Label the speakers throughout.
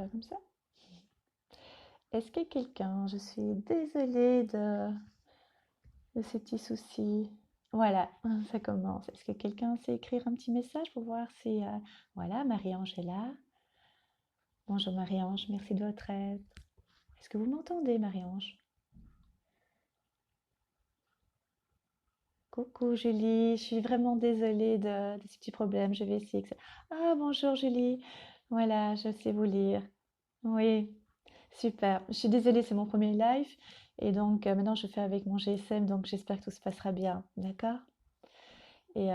Speaker 1: comme ça. Est-ce que quelqu'un, je suis désolée de ces petits soucis. Voilà, ça commence. Est-ce que quelqu'un sait écrire un petit message pour voir si... Voilà, Marie-Ange est là. Bonjour Marie-Ange, merci de votre aide. Est-ce que vous m'entendez, Marie-Ange? Coucou Julie, je suis vraiment désolée de ces petits problèmes. Je vais essayer que ça... Ah, bonjour Julie. Voilà, je sais vous lire. Oui, super. Je suis désolée, c'est mon premier live. Et donc, maintenant, je fais avec mon GSM, donc j'espère que tout se passera bien. D'accord? Et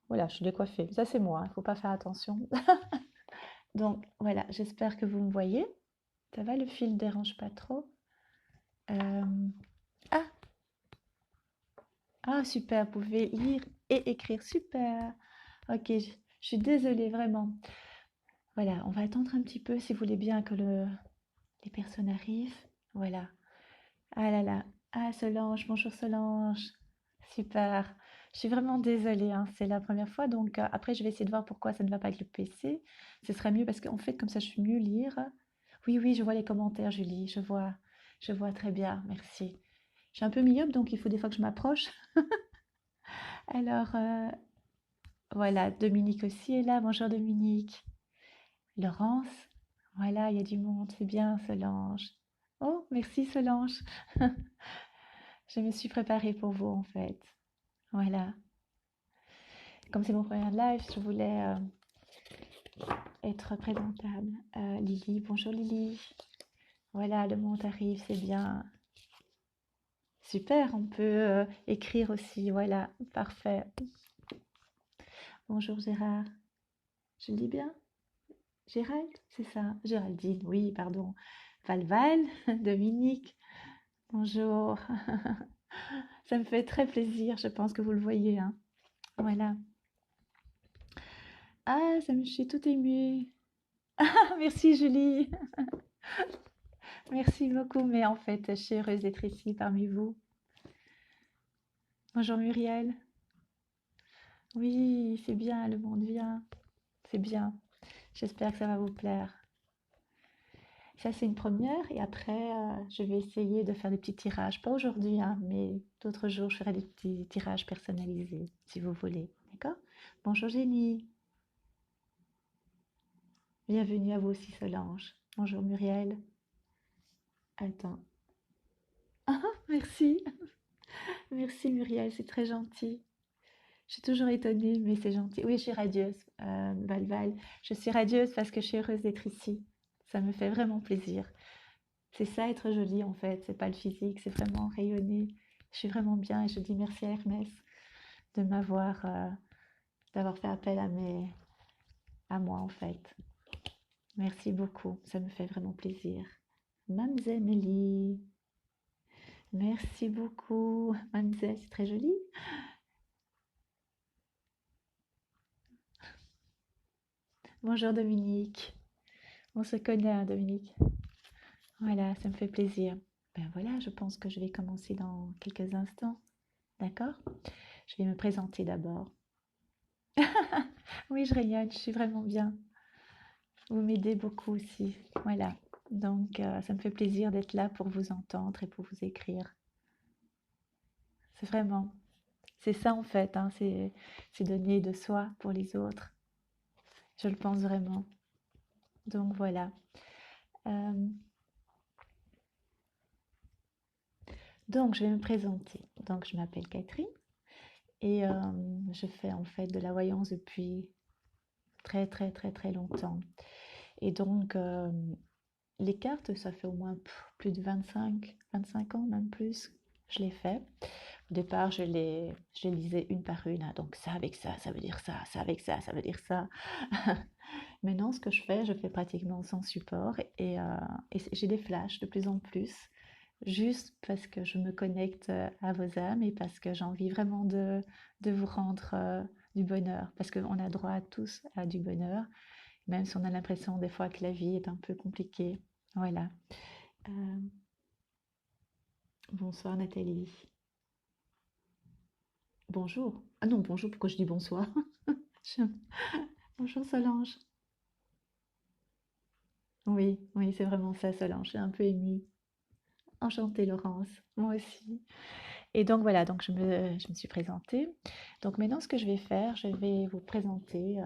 Speaker 1: voilà, je suis décoiffée. Ça, c'est moi, il ne faut pas faire attention. Donc, voilà, j'espère que vous me voyez. Ça va, le fil ne dérange pas trop? Euh, Ah, ah, super, vous pouvez lire et écrire. Super. Ok, je suis désolée, vraiment. Voilà, on va attendre un petit peu si vous voulez bien que les personnes arrivent. Voilà. Ah là là. Ah, Solange, bonjour Solange. Super. Je suis vraiment désolée, hein, c'est la première fois. Donc, après, je vais essayer de voir pourquoi ça ne va pas avec le PC. Ce serait mieux parce qu'en fait, comme ça, je suis mieux lire. Oui, oui, je vois les commentaires, Julie. Je vois très bien. Merci. Je suis un peu myope, donc il faut des fois que je m'approche. Alors, voilà, Dominique aussi est là. Bonjour Dominique. Laurence. Voilà, il y a du monde. C'est bien, Solange. Oh, merci Solange. Je me suis préparée pour vous, en fait. Voilà. Comme c'est mon premier live, je voulais être présentable. Lily, bonjour Lily. Voilà, le monde arrive, c'est bien. Super, on peut écrire aussi. Voilà, parfait. Bonjour Gérard. Je le dis bien? Gérald, c'est ça? Géraldine, oui, pardon. Valval, Dominique, bonjour. Ça me fait très plaisir, je pense que vous le voyez, hein. Voilà. Ah, je suis toute émue. Ah, merci Julie. Merci beaucoup, mais en fait, je suis heureuse d'être ici parmi vous. Bonjour Muriel. Oui, c'est bien, le monde vient. C'est bien. J'espère que ça va vous plaire. Ça, c'est une première. Et après, je vais essayer de faire des petits tirages. Pas aujourd'hui, hein, mais d'autres jours, je ferai des petits tirages personnalisés, si vous voulez. D'accord? Bonjour Jenny. Bienvenue à vous aussi, Solange. Bonjour Muriel. Attends. Ah, merci. Merci Muriel, c'est très gentil. Je suis toujours étonnée, mais c'est gentil. Oui, je suis radieuse, Valval. Je suis radieuse parce que je suis heureuse d'être ici. Ça me fait vraiment plaisir. C'est ça être jolie en fait, c'est pas le physique, c'est vraiment rayonner. Je suis vraiment bien et je dis merci à Hermès de d'avoir fait appel à moi en fait. Merci beaucoup, ça me fait vraiment plaisir. Mamzelle Mélie, merci beaucoup. Mamzelle, c'est très joli. Bonjour Dominique. On se connaît, hein, Dominique. Voilà, ça me fait plaisir. Ben voilà, je pense que je vais commencer dans quelques instants. D'accord? Je vais me présenter d'abord. Oui, je rayonne, je suis vraiment bien. Vous m'aidez beaucoup aussi. Voilà. Donc, ça me fait plaisir d'être là pour vous entendre et pour vous écrire. C'est vraiment, c'est ça en fait, hein, c'est donner de soi pour les autres. Je le pense vraiment. Donc voilà. Euh, donc, je vais me présenter. Donc, je m'appelle Catherine et je fais en fait de la voyance depuis très très très très longtemps. Et donc, les cartes, ça fait au moins plus de 25 ans, même plus, je les fais. Au départ, je les lisais une par une, hein, donc ça avec ça veut dire ça, ça avec ça veut dire ça. Maintenant, ce que je fais pratiquement sans support et j'ai des flashs de plus en plus, juste parce que je me connecte à vos âmes et parce que j'ai envie vraiment de vous rendre du bonheur, parce qu'on a droit à tous à du bonheur, même si on a l'impression des fois que la vie est un peu compliquée. Voilà. Euh, Bonsoir Nathalie. Bonjour. Ah non, bonjour, pourquoi je dis bonsoir? Je- Bonjour Solange. Oui, oui, c'est vraiment ça, Solange. Je suis un peu émue. Enchantée, Laurence. Moi aussi. Et donc voilà, donc je me suis présentée. Donc maintenant, ce que je vais faire, je vais vous présenter.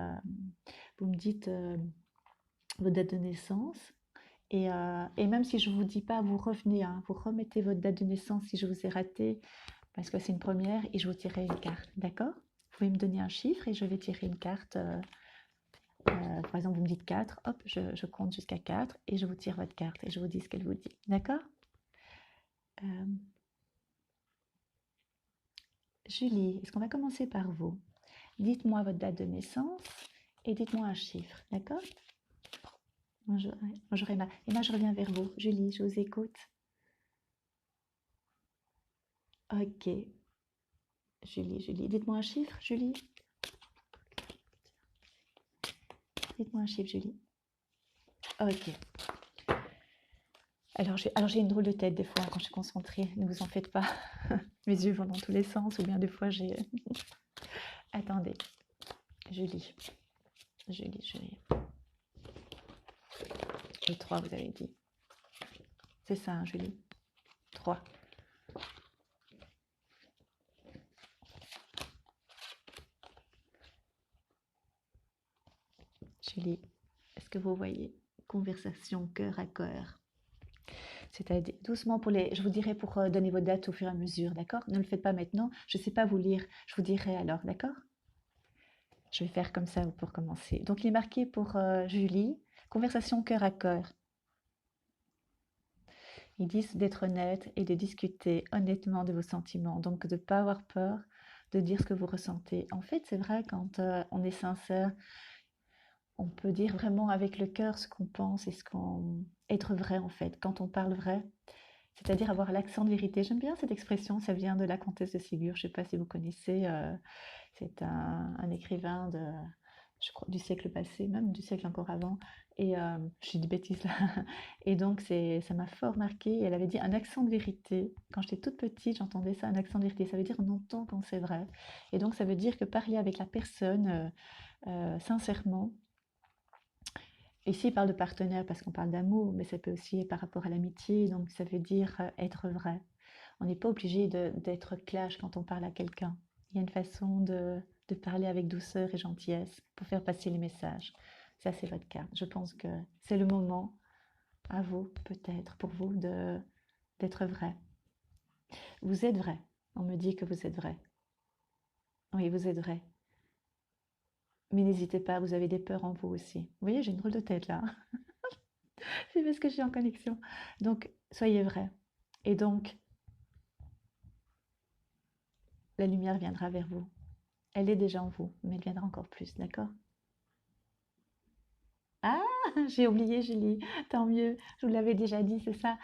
Speaker 1: Vous me dites votre date de naissance. Et même si je ne vous dis pas, vous revenez, hein, vous remettez votre date de naissance si je vous ai raté, parce que c'est une première, et je vous tirerai une carte, d'accord? Vous pouvez me donner un chiffre et je vais tirer une carte. Par exemple, vous me dites 4, hop, je compte jusqu'à 4 et je vous tire votre carte et je vous dis ce qu'elle vous dit, d'accord? Euh, Julie, est-ce qu'on va commencer par vous? Dites-moi votre date de naissance et dites-moi un chiffre, d'accord? Bonjour, ouais. Bonjour Emma. Emma, je reviens vers vous. Julie, je vous écoute. Ok. Julie. Dites-moi un chiffre, Julie. Dites-moi un chiffre, Julie. Ok. Alors j'ai une drôle de tête des fois quand je suis concentrée. Ne vous en faites pas. Mes yeux vont dans tous les sens ou bien des fois j'ai... Attendez. Julie. Julie. Le 3, vous avez dit. C'est ça, hein, Julie. 3. Julie, est-ce que vous voyez? Conversation cœur à cœur. C'est-à-dire doucement pour les... Je vous dirai pour donner vos dates au fur et à mesure, d'accord? Ne le faites pas maintenant. Je ne sais pas vous lire. Je vous dirai alors, d'accord? Je vais faire comme ça pour commencer. Donc, il est marqué pour Julie, conversation cœur à cœur. Ils disent d'être honnête et de discuter honnêtement de vos sentiments. Donc, de ne pas avoir peur de dire ce que vous ressentez. En fait, c'est vrai, quand on est sincère, on peut dire vraiment avec le cœur ce qu'on pense et ce qu'on... être vrai, en fait, quand on parle vrai. C'est-à-dire avoir l'accent de vérité. J'aime bien cette expression, ça vient de la comtesse de Ségur. Je ne sais pas si vous connaissez, c'est un écrivain de, je crois, du siècle passé, même du siècle encore avant. Et je dis des bêtises là. Et donc, ça m'a fort marqué. Et elle avait dit un accent de vérité. Quand j'étais toute petite, j'entendais ça, un accent de vérité. Ça veut dire on entend quand c'est vrai. Et donc, ça veut dire que parler avec la personne sincèrement. Ici, il parle de partenaire parce qu'on parle d'amour, mais ça peut aussi être par rapport à l'amitié. Donc, ça veut dire être vrai. On n'est pas obligé d'être clash quand on parle à quelqu'un. Il y a une façon de parler avec douceur et gentillesse pour faire passer les messages. Ça, c'est votre carte. Je pense que c'est le moment, à vous, peut-être, pour vous, d'être vrai. Vous êtes vrai. On me dit que vous êtes vrai. Oui, vous êtes vrai. Mais n'hésitez pas, vous avez des peurs en vous aussi. Vous voyez, j'ai une drôle de tête là. C'est parce que je suis en connexion. Donc, soyez vrai. Et donc, la lumière viendra vers vous. Elle est déjà en vous, mais elle viendra encore plus, d'accord? Ah, j'ai oublié, Julie. Tant mieux. Je vous l'avais déjà dit, c'est ça.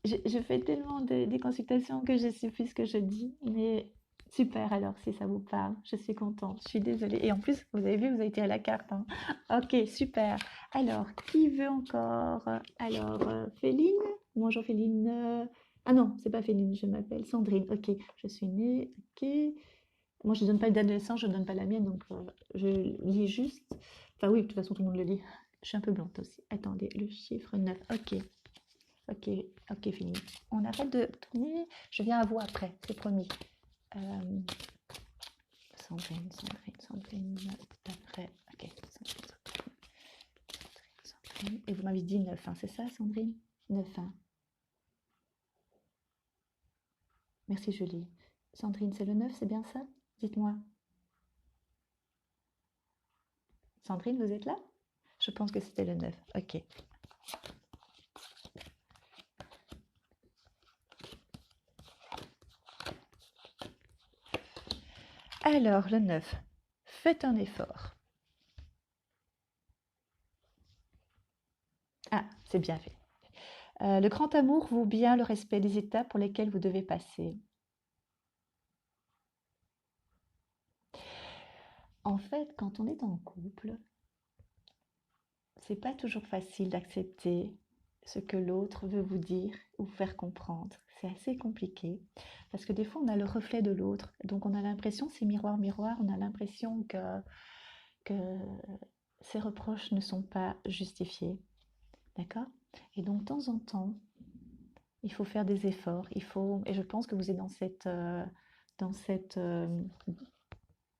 Speaker 1: Je fais tellement des consultations que je sais plus ce que je dis. Mais super, alors, si ça vous parle. Je suis contente. Je suis désolée. Et en plus, vous avez vu, vous avez tiré la carte, hein. Ok, super. Alors, qui veut encore? Alors, Féline? Bonjour, Féline. Ah non, c'est pas Féline, je m'appelle Sandrine. Ok, je suis née. Ok. Moi, je ne donne pas le date de naissance, je ne donne pas la mienne, donc je lis juste. Enfin oui, de toute façon, tout le monde le lit. Je suis un peu blanche aussi. Attendez, le chiffre 9. Ok, ok, ok, fini. On arrête de tourner. Je viens à vous après, c'est promis. Euh, Sandrine, après. Ok, Sandrine. Et vous m'avez dit 9, hein, c'est ça, Sandrine? 9, hein. Merci, Julie. Sandrine, c'est le 9, c'est bien ça? Dites-moi. Sandrine, vous êtes là? Je pense que c'était le 9. Ok. Alors, le 9. Faites un effort. Ah, c'est bien fait. Le grand amour vaut bien le respect des étapes pour lesquelles vous devez passer. En fait, quand on est en couple, c'est pas toujours facile d'accepter ce que l'autre veut vous dire ou vous faire comprendre. C'est assez compliqué parce que des fois on a le reflet de l'autre, donc on a l'impression, c'est miroir, miroir, on a l'impression que ces reproches ne sont pas justifiés. d'accord? Et donc, de temps en temps, il faut faire des efforts, et je pense que vous êtes dans cette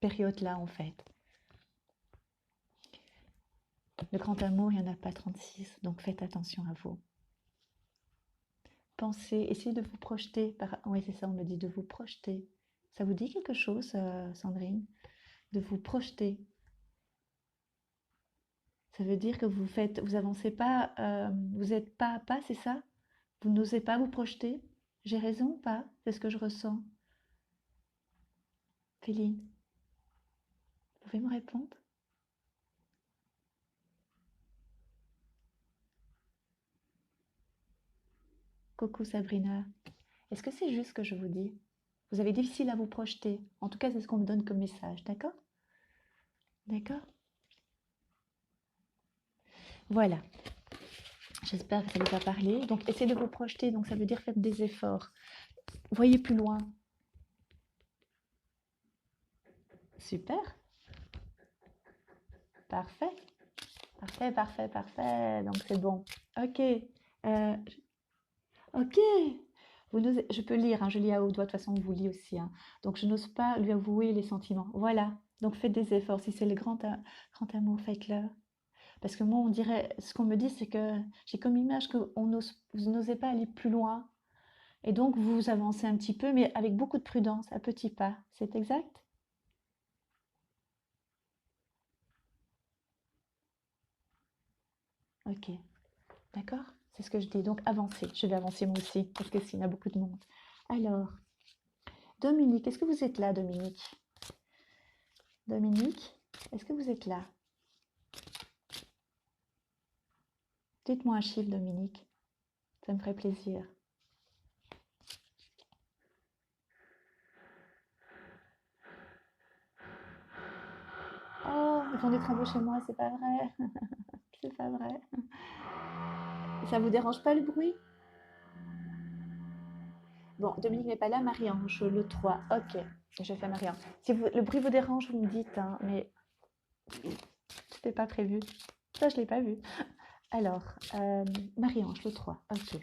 Speaker 1: période-là, en fait. Le grand amour, il n'y en a pas 36, donc faites attention à vous. Pensez, essayez de vous projeter Oui, c'est ça, on me dit de vous projeter. Ça vous dit quelque chose, Sandrine? De vous projeter. Ça veut dire que vous avancez pas, vous êtes pas à pas, c'est ça? Vous n'osez pas vous projeter? J'ai raison ou pas? C'est ce que je ressens. Féline, vous pouvez me répondre? Coucou Sabrina. Est-ce que c'est juste ce que je vous dis? Vous avez difficile à vous projeter. En tout cas, c'est ce qu'on me donne comme message, d'accord? D'accord? Voilà. J'espère que ça vous a parlé. Donc, essayez de vous projeter. Donc, ça veut dire faire des efforts. Voyez plus loin. Super. Parfait. Parfait, parfait, parfait. Donc, c'est bon. Ok. Euh, ok. Je peux lire, hein, je lis à haute voix. De toute façon, on vous lit aussi, hein. Donc, je n'ose pas lui avouer les sentiments. Voilà. Donc, faites des efforts. Si c'est le grand amour, faites-le. Parce que moi, on dirait, ce qu'on me dit, c'est que j'ai comme image que vous n'osez pas aller plus loin. Et donc, vous avancez un petit peu, mais avec beaucoup de prudence, à petits pas. C'est exact? Ok, d'accord? C'est ce que je dis. Donc, avancez. Je vais avancer moi aussi, parce que s'il y a beaucoup de monde. Alors, Dominique, est-ce que vous êtes là, Dominique? Dominique, est-ce que vous êtes là? Dites-moi un chiffre, Dominique. Ça me ferait plaisir. Oh, ils font des travaux chez moi, c'est pas vrai. C'est pas vrai. Ça vous dérange pas le bruit? Bon, Dominique n'est pas là, Marie-Ange, le 3. Ok, je fais Marie-Ange. Si le bruit vous dérange, vous me dites, hein, mais c'était pas prévu. Ça, je l'ai pas vu. Alors, Marie-Ange, le 3. Ok.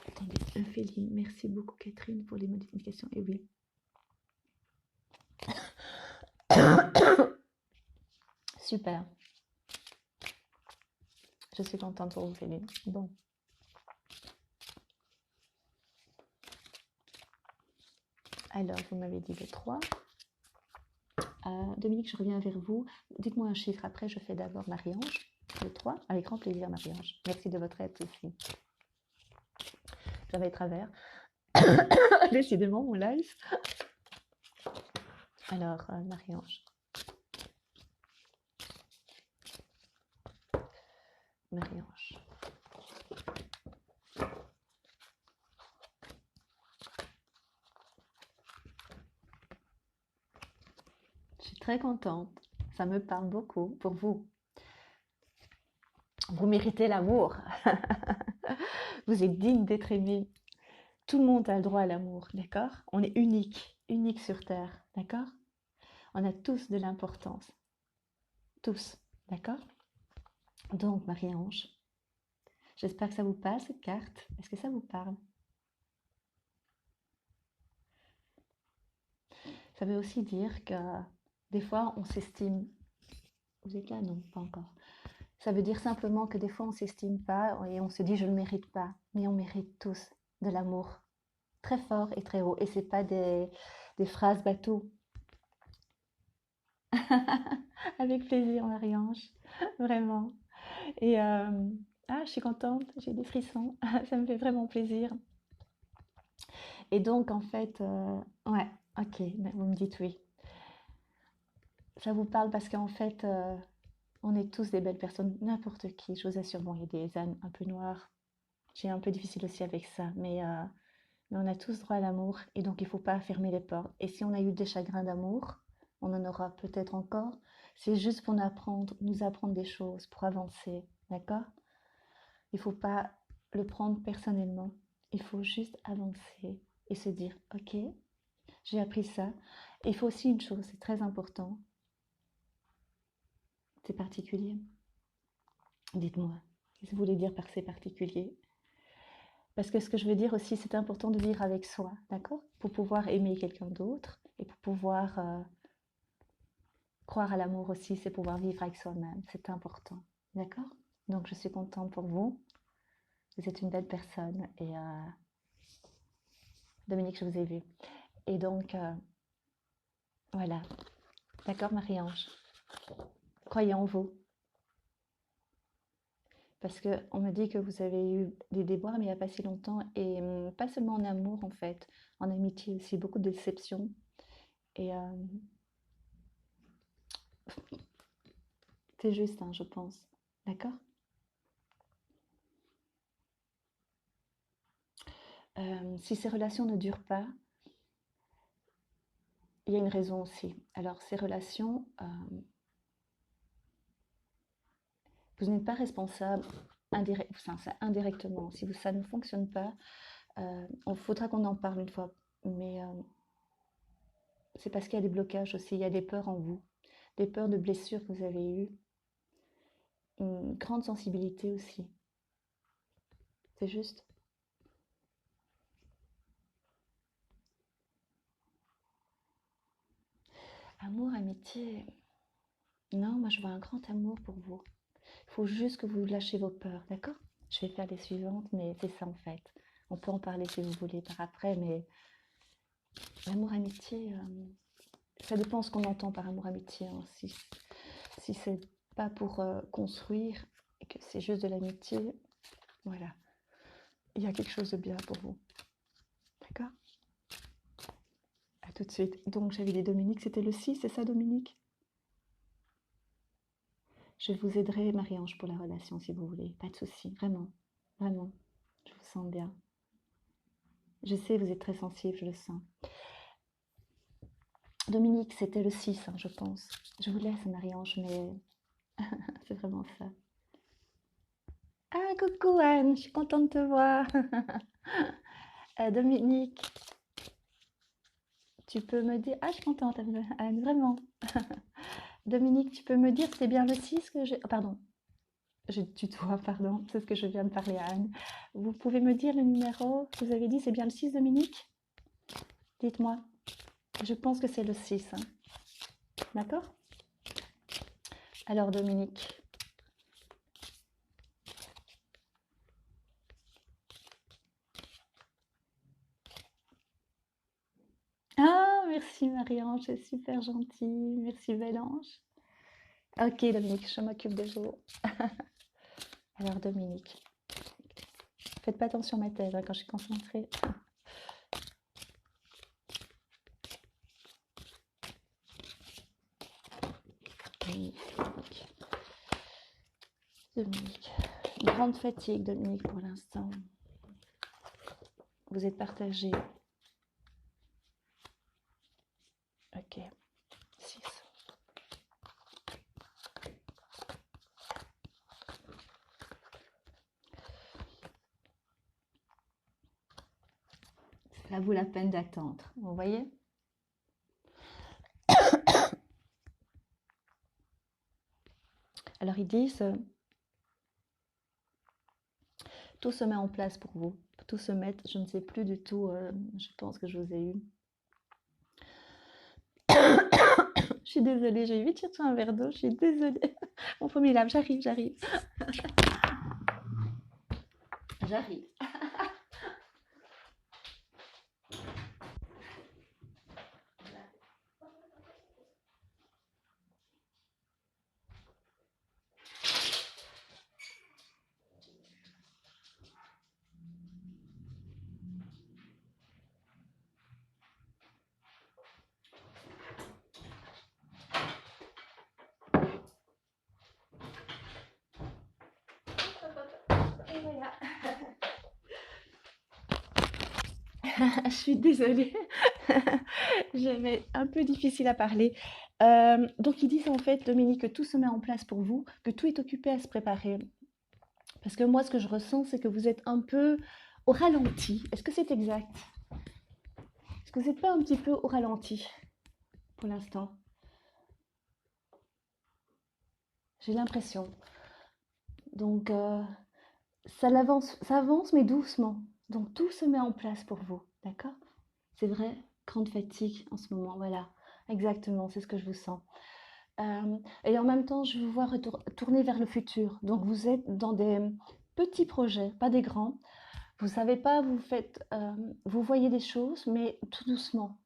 Speaker 1: Attendez, Féline, merci beaucoup Catherine pour les modifications. Et oui. Super. Je suis contente pour vous, Féline. Bon. Alors, vous m'avez dit le 3. Dominique, je reviens vers vous. Dites-moi un chiffre. Après, je fais d'abord Marie-Ange. Le 3. Avec grand plaisir, Marie-Ange. Merci de votre aide aussi. Ça va être travers. Décidément, mon live. Alors, Marie-Ange. Marie-Ange. Je suis très contente. Ça me parle beaucoup pour vous. Vous méritez l'amour. Vous êtes digne d'être aimé. Tout le monde a le droit à l'amour, d'accord? On est unique, unique sur Terre, d'accord? On a tous de l'importance. Tous, d'accord? Donc, Marie-Ange, j'espère que ça vous parle, cette carte. Est-ce que ça vous parle? Ça veut aussi dire que des fois, on s'estime. Vous êtes là? Non, pas encore. Ça veut dire simplement que des fois, on ne s'estime pas et on se dit, je ne le mérite pas. Mais on mérite tous de l'amour très fort et très haut. Et ce n'est pas des phrases bateau. Avec plaisir, Marie-Ange. Vraiment. Et je suis contente, j'ai des frissons. Ça me fait vraiment plaisir. Et donc, en fait, ouais, ok, ben, vous me dites oui. Ça vous parle parce qu'en fait, on est tous des belles personnes, n'importe qui. Je vous assure, bon, il y a des ânes un peu noirs. J'ai un peu difficile aussi avec ça, mais on a tous droit à l'amour et donc il ne faut pas fermer les portes. Et si on a eu des chagrins d'amour, on en aura peut-être encore. C'est juste pour nous apprendre des choses, pour avancer, d'accord? Il ne faut pas le prendre personnellement. Il faut juste avancer et se dire, ok, j'ai appris ça. Et il faut aussi une chose, c'est très important. C'est particulier? Dites-moi, qu'est-ce que vous voulez dire par c'est particulier? Parce que ce que je veux dire aussi, c'est important de vivre avec soi, d'accord? Pour pouvoir aimer quelqu'un d'autre et pour pouvoir croire à l'amour aussi, c'est pouvoir vivre avec soi-même. C'est important, d'accord? Donc je suis contente pour vous. Vous êtes une belle personne et Dominique, je vous ai vu. Et donc voilà, d'accord, Marie-Ange? Croyez en vous. Parce qu'on me dit que vous avez eu des déboires, mais il n'y a pas si longtemps, et pas seulement en amour en fait, en amitié aussi, beaucoup de déceptions. Et c'est juste, hein, je pense. D'accord? Si ces relations ne durent pas, il y a une raison aussi. Alors, ces relations, vous n'êtes pas responsable indirectement. Si ça ne fonctionne pas, il faudra qu'on en parle une fois. Mais c'est parce qu'il y a des blocages aussi, il y a des peurs en vous, des peurs de blessures que vous avez eues, une grande sensibilité aussi. C'est juste. Amour, amitié. Non, moi je vois un grand amour pour vous. Il faut juste que vous lâchez vos peurs, d'accord? Je vais faire les suivantes, mais c'est ça en fait. On peut en parler si vous voulez par après, mais l'amour, amitié, ça dépend ce qu'on entend par amour, amitié. Hein. Si c'est pas pour construire et que c'est juste de l'amitié, voilà. Il y a quelque chose de bien pour vous. D'accord? À tout de suite. Donc j'avais dit Dominique, c'était le 6, c'est ça Dominique? Je vous aiderai, Marie-Ange, pour la relation si vous voulez. Pas de souci, vraiment. Vraiment. Je vous sens bien. Je sais, vous êtes très sensible, je le sens. Dominique, c'était le 6, hein, je pense. Je vous laisse, Marie-Ange, mais c'est vraiment ça. Ah, coucou Anne, je suis contente de te voir. Dominique, tu peux me dire... Ah, je suis contente, Anne, vraiment. Dominique, tu peux me dire c'est bien le 6 que j'ai... Oh, pardon, je tutoie, pardon, c'est ce que je viens de parler à Anne. Vous pouvez me dire le numéro que vous avez dit, c'est bien le 6, Dominique? Dites-moi. Je pense que c'est le 6. Hein. D'accord? Alors, Dominique. Ah, merci Marie-Ange, c'est super gentil. Merci Belle-Ange. Ok, Dominique, je m'occupe de vous. Alors, Dominique, faites pas attention à ma tête hein, quand je suis concentrée. Dominique. Dominique. Grande fatigue, Dominique, pour l'instant. Vous êtes partagé. Ok. 6. Ça vaut la peine d'attendre. Vous voyez? Alors, ils disent... tout se met en place pour vous. Tout se met, je ne sais plus du tout, je pense que je vous ai eu. Je suis désolée, j'ai vite cherché un verre d'eau, je suis désolée. Bon, formidable, j'arrive. J'arrive. Et voilà. Je suis désolée. J'avais un peu difficile à parler. Donc ils disent en fait, Dominique, que tout se met en place pour vous, que tout est occupé à se préparer. Parce que moi, ce que je ressens, c'est que vous êtes un peu au ralenti. Est-ce que c'est exact? Est-ce que vous n'êtes pas un petit peu au ralenti pour l'instant? j'ai l'impression. Donc, ça avance, mais doucement. Donc, tout se met en place pour vous, d'accord? C'est vrai, grande fatigue en ce moment, voilà. Exactement, c'est ce que je vous sens. Et en même temps, je vous vois tourner vers le futur. Donc, vous êtes dans des petits projets, pas des grands. Vous savez pas, vous voyez des choses, mais tout doucement.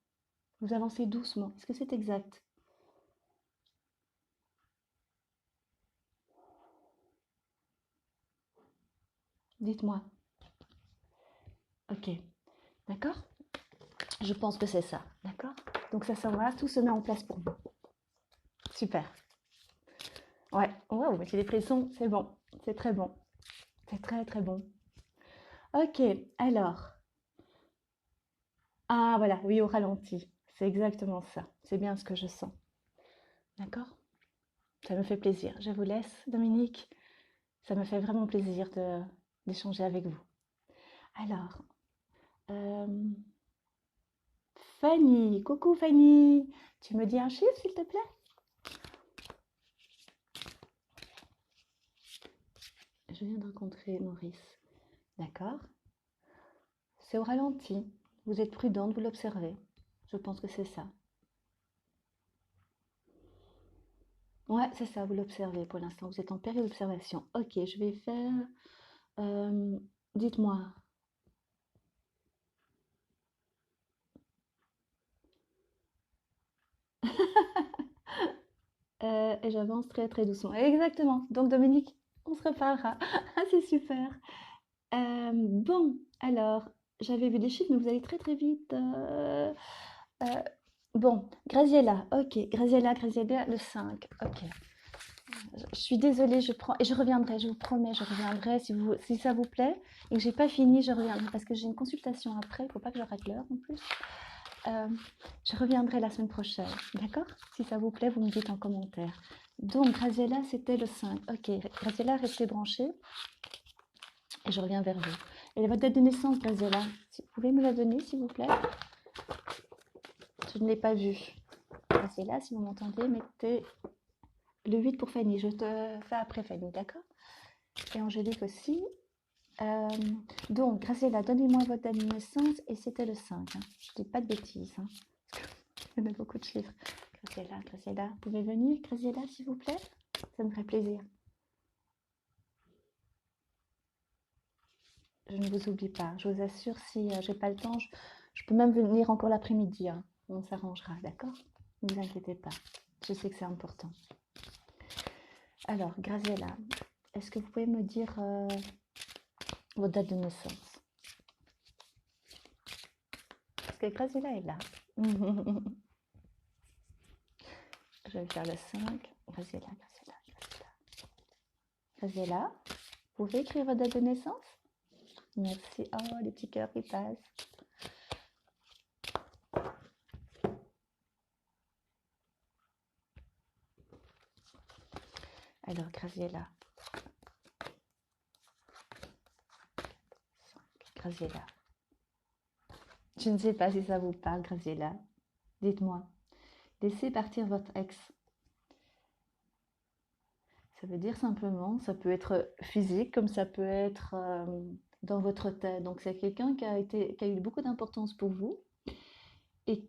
Speaker 1: Vous avancez doucement. Est-ce que c'est exact? Dites-moi. Ok, d'accord? Je pense que c'est ça, d'accord? Donc ça va, tout se met en place pour vous. Super. Ouais, waouh, j'ai des frissons, c'est bon, c'est très bon, c'est très très bon. Ok, alors, ah voilà, oui, au ralenti, c'est exactement ça, c'est bien ce que je sens, d'accord? Ça me fait plaisir. Je vous laisse, Dominique. Ça me fait vraiment plaisir d'échanger avec vous. Alors, euh, Fanny, coucou Fanny, tu me dis un chiffre s'il te plaît? Je viens de rencontrer Maurice. D'accord. C'est au ralenti. Vous êtes prudente, vous l'observez. Je pense que c'est ça. Ouais, c'est ça, vous l'observez pour l'instant. Vous êtes en période d'observation. Ok, je vais faire. euh, Dites-moi. Et j'avance très très doucement. Exactement. Donc Dominique, on se reparlera. Ah, c'est super. Bon, alors, j'avais vu des chiffres, mais vous allez très très vite. Euh, bon, Graziella, ok. Graziella, le 5, ok. Je suis désolée, je prends et je reviendrai, je vous promets, je reviendrai si ça vous plaît et que j'ai pas fini, je reviendrai parce que j'ai une consultation après, il faut pas que je rate l'heure en plus. Euh, je reviendrai la semaine prochaine, d'accord? Si ça vous plaît, vous me dites en commentaire. Donc, Graziella, c'était le 5. Ok, Graziella, restez branchée et je reviens vers vous. Et votre date de naissance, Graziella, vous pouvez me la donner, s'il vous plaît? Je ne l'ai pas vue. Graziella, si vous m'entendez, mettez le 8 pour Fanny. Je te fais après Fanny, d'accord? Et Angélique aussi. Euh, donc, Graziella, donnez-moi votre date de naissance et c'était le 5. Hein. Je ne dis pas de bêtises. Hein, il y en a beaucoup de chiffres. Graziella, vous pouvez venir, Graziella, s'il vous plaît? Ça me ferait plaisir. Je ne vous oublie pas. Je vous assure, si j'ai pas le temps, je peux même venir encore l'après-midi. Hein. On s'arrangera, d'accord? Ne vous inquiétez pas. Je sais que c'est important. Alors, Graziella, est-ce que vous pouvez me dire votre date de naissance? Parce que Graziella est là. Je vais faire le 5. Graziella. Graziella, vous pouvez écrire votre date de naissance? Merci. Oh, les petits cœurs qui passent. Alors, Graziella. Graziella. Je ne sais pas si ça vous parle, Graziella. Dites-moi. Laissez partir votre ex. Ça veut dire simplement, ça peut être physique comme ça peut être dans votre tête. Donc c'est quelqu'un qui a eu beaucoup d'importance pour vous et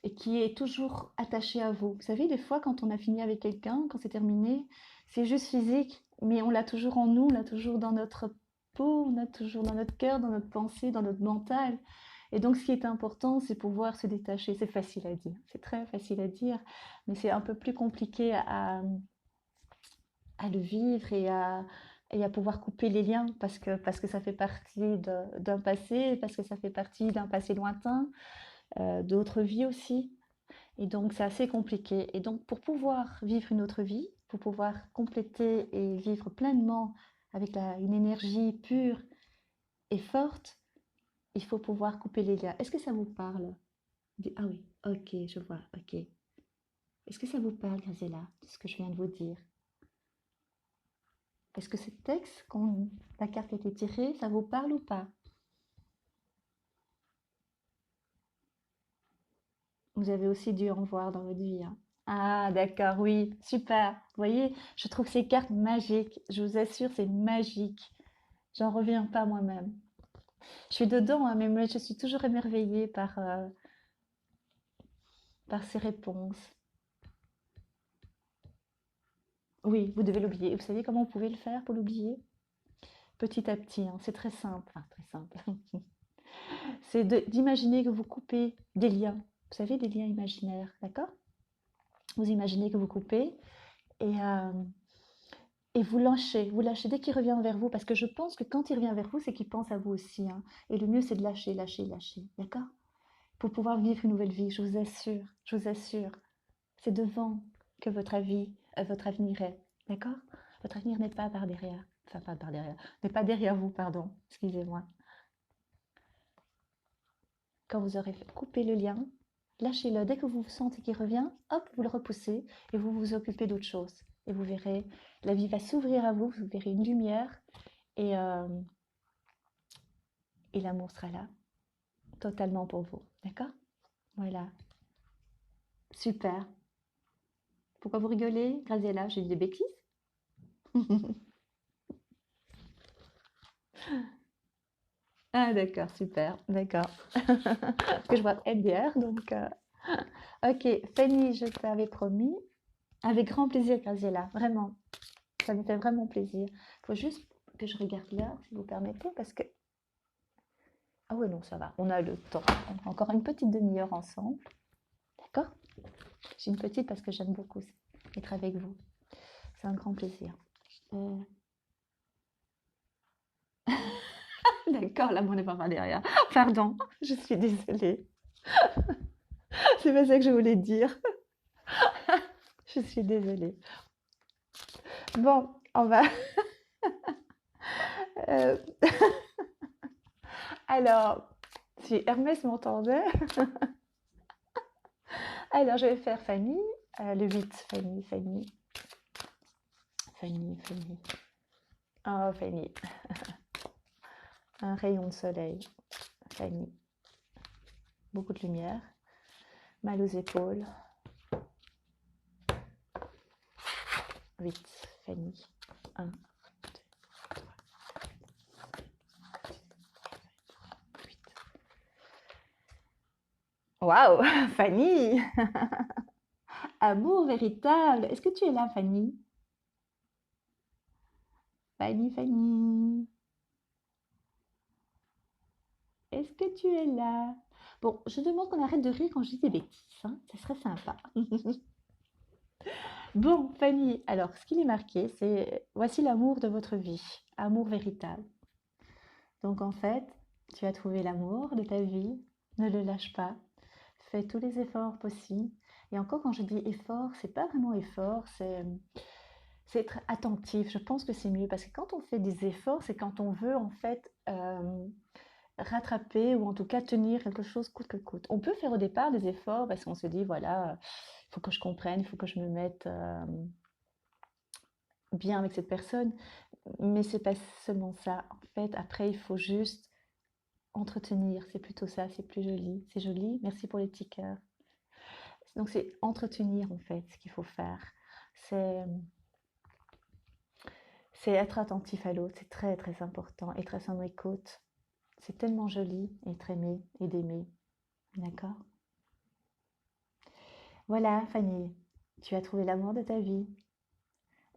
Speaker 1: et qui est toujours attaché à vous. Vous savez, des fois, quand on a fini avec quelqu'un, quand c'est terminé, c'est juste physique, mais on l'a toujours en nous, on l'a toujours dans notre peau, on l'a toujours dans notre cœur, dans notre pensée, dans notre mental. Et donc, ce qui est important, c'est pouvoir se détacher. C'est facile à dire, c'est très facile à dire, mais c'est un peu plus compliqué à le vivre et à pouvoir couper les liens parce que ça fait partie d'un passé, parce que ça fait partie d'un passé lointain, d'autres vies aussi. Et donc, c'est assez compliqué. Et donc, pour pouvoir vivre une autre vie, pour pouvoir compléter et vivre pleinement avec une énergie pure et forte, il faut pouvoir couper les liens. Est-ce que ça vous parle? Ah oui, ok, je vois, ok. Est-ce que ça vous parle, Grazela, de ce que je viens de vous dire? Est-ce que ce texte, quand la carte a été tirée, ça vous parle ou pas? Vous avez aussi dû en voir dans votre vie, hein. Ah, d'accord, oui, super. Vous voyez, je trouve ces cartes magiques. Je vous assure, c'est magique. J'en reviens pas moi-même. Je suis dedans, hein, mais moi, je suis toujours émerveillée par ces réponses. Oui, vous devez l'oublier. Vous savez comment vous pouvez le faire pour l'oublier? Petit à petit, hein, c'est très simple. Enfin, très simple. C'est d'imaginer que vous coupez des liens. Vous savez, des liens imaginaires, d'accord? Vous imaginez que vous coupez et, euh, et vous lâchez dès qu'il revient vers vous, parce que je pense que quand il revient vers vous, c'est qu'il pense à vous aussi, hein. Et le mieux, c'est de lâcher, lâcher, lâcher, d'accord? Pour pouvoir vivre une nouvelle vie, je vous assure. C'est devant que votre avenir est, d'accord? Votre avenir n'est pas par derrière, enfin pas par derrière, n'est pas derrière vous, pardon, excusez-moi. Quand vous aurez coupé le lien, lâchez-le. Dès que vous sentez qu'il revient, hop, vous le repoussez et vous vous occupez d'autre chose. Et vous verrez, la vie va s'ouvrir à vous, vous verrez une lumière et, euh, et l'amour sera là, totalement pour vous. D'accord? Voilà. Super. Pourquoi vous rigolez, Graziella? J'ai dit des bêtises? Ah, d'accord, super, d'accord. Parce que je vois très bien, donc... Ok, Fanny, je t'avais promis. Avec grand plaisir, Graziella, vraiment. Ça me fait vraiment plaisir. Il faut juste que je regarde l'heure, si vous permettez, parce que... Ah ouais, non, ça va, on a le temps. On a encore une petite demi-heure ensemble, d'accord? J'ai une petite parce que j'aime beaucoup être avec vous. C'est un grand plaisir. Euh, D'accord, l'amour n'est pas par derrière. Pardon, je suis désolée. C'est pas ça que je voulais dire. Je suis désolée. Bon, on va... euh, Alors, si Hermès m'entendait, alors je vais faire Fanny, le 8, Fanny, Fanny, Fanny, Fanny. Oh, Fanny, un rayon de soleil, Fanny, beaucoup de lumière, mal aux épaules, 8, Fanny, 1, 8. Waouh, Fanny, amour véritable. Est-ce que tu es là, Fanny? Fanny, Fanny, est-ce que tu es là? Bon, je demande qu'on arrête de rire quand je dis des bêtises, hein, ça serait sympa. Bon, Fanny, alors ce qui est marqué, c'est voici l'amour de votre vie, amour véritable. Donc en fait, tu as trouvé l'amour de ta vie, ne le lâche pas, fais tous les efforts possibles. Et encore, quand je dis effort, c'est pas vraiment effort, c'est être attentif. Je pense que c'est mieux parce que quand on fait des efforts, c'est quand on veut en fait rattraper ou en tout cas tenir quelque chose coûte que coûte. On peut faire au départ des efforts parce qu'on se dit voilà, il faut que je comprenne, il faut que je me mette bien avec cette personne, mais c'est pas seulement ça. En fait, après, il faut juste entretenir. C'est plutôt ça, c'est plus joli. C'est joli. Merci pour les petits cœurs. Donc, c'est entretenir, en fait, ce qu'il faut faire. C'est, c'est être attentif à l'autre. C'est très, très important. Être à son écoute. C'est tellement joli, être aimé et d'aimer. D'accord? Voilà, Fanny. Tu as trouvé l'amour de ta vie.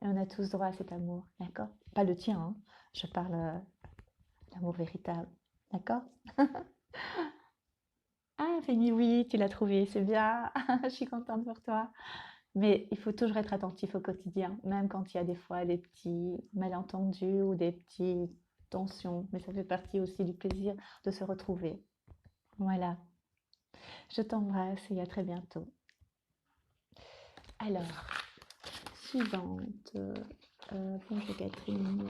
Speaker 1: Et on a tous droit à cet amour. D'accord? Pas le tien, hein. Je parle l'amour véritable. D'accord? Ah, Fanny, oui, tu l'as trouvé, c'est bien. Je suis contente pour toi. Mais il faut toujours être attentif au quotidien, même quand il y a des fois des petits malentendus ou des petites tensions. Mais ça fait partie aussi du plaisir de se retrouver. Voilà. Je t'embrasse et à très bientôt. Alors, suivante. Bonjour Catherine.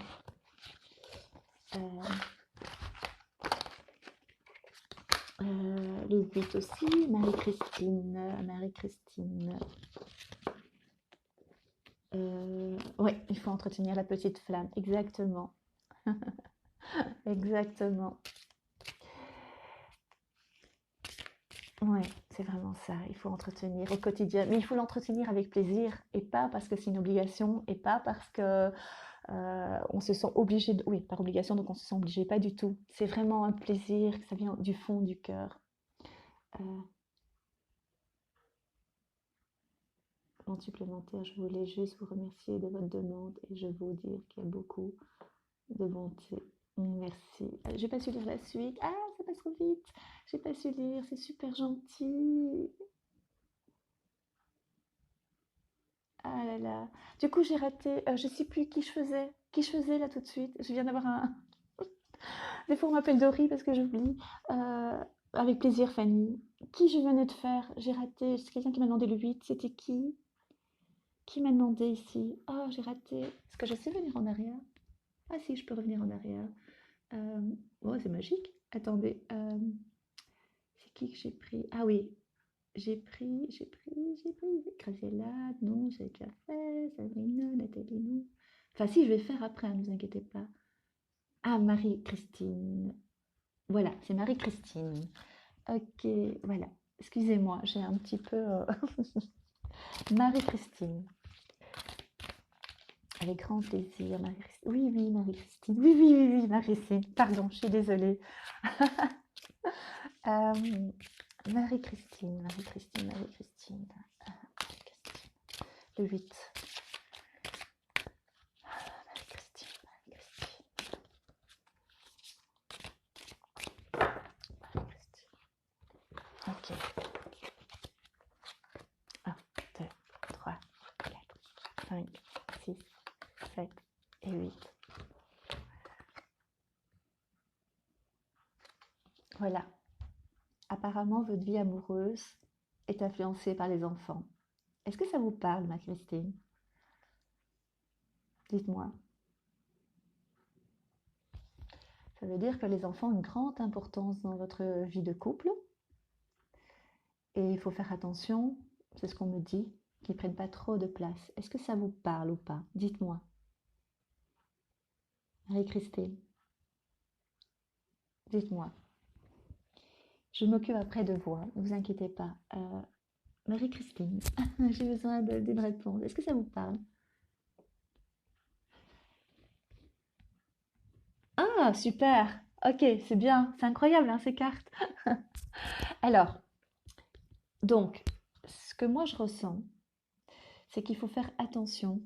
Speaker 1: Euh, le 8 aussi. Marie-Christine. Marie-Christine. Oui, il faut entretenir la petite flamme. Exactement. Exactement. Ouais, c'est vraiment ça. Il faut entretenir au quotidien, mais il faut l'entretenir avec plaisir et pas parce que c'est une obligation et pas parce que on se sent obligé. Oui, par obligation, donc on se sent obligé, pas du tout. C'est vraiment un plaisir que ça vient du fond du cœur. Euh, En supplémentaire, je voulais juste vous remercier de votre demande et je vous dire qu'il y a beaucoup de bonté. Merci. J'ai pas su lire la suite. Ah, ça passe trop vite. J'ai pas su lire. C'est super gentil. Ah là là. Du coup, j'ai raté. Je sais plus qui je faisais. Qui je faisais là tout de suite. Je viens d'avoir un. Des fois, on m'appelle Dory parce que j'oublie. Euh, avec plaisir, Fanny. Qui je venais de faire? J'ai raté. C'est quelqu'un qui m'a demandé le 8. C'était qui? Qui m'a demandé ici? Oh, j'ai raté. Est-ce que je sais venir en arrière? Ah si, je peux revenir en arrière. Euh, oh, c'est magique. Attendez. C'est qui que j'ai pris? Ah oui, j'ai pris. Graciela, non, j'ai déjà fait. Sabrina, Nathalie, non. Enfin, si, je vais faire après, ne vous inquiétez pas. Ah, Marie-Christine. Voilà, c'est Marie-Christine. Ok, voilà. Excusez-moi, j'ai un petit peu. Marie-Christine. Avec grand plaisir, Marie-Christine. Oui, oui, Marie-Christine. Oui, oui, oui, oui, Marie-Christine. Pardon, je suis désolée. Euh, Marie-Christine, Marie-Christine, Marie-Christine. Le 8. Marie-Christine, Marie-Christine, Marie-Christine. Ok. 1, 2, 3, 4, 5, 6, 7 et 8. Voilà. Apparemment, votre vie amoureuse est influencée par les enfants. Est-ce que ça vous parle, ma Christine? Dites-moi. Ça veut dire que les enfants ont une grande importance dans votre vie de couple et il faut faire attention, c'est ce qu'on me dit, qu'ils ne prennent pas trop de place. Est-ce que ça vous parle ou pas? Dites-moi. Marie-Christine, dites-moi. Je m'occupe après de vous, hein, ne vous inquiétez pas. Marie-Christine, j'ai besoin d'une réponse. Est-ce que ça vous parle? Ah, super. Ok, c'est bien. C'est incroyable, hein, ces cartes. Alors, donc, ce que moi je ressens, c'est qu'il faut faire attention.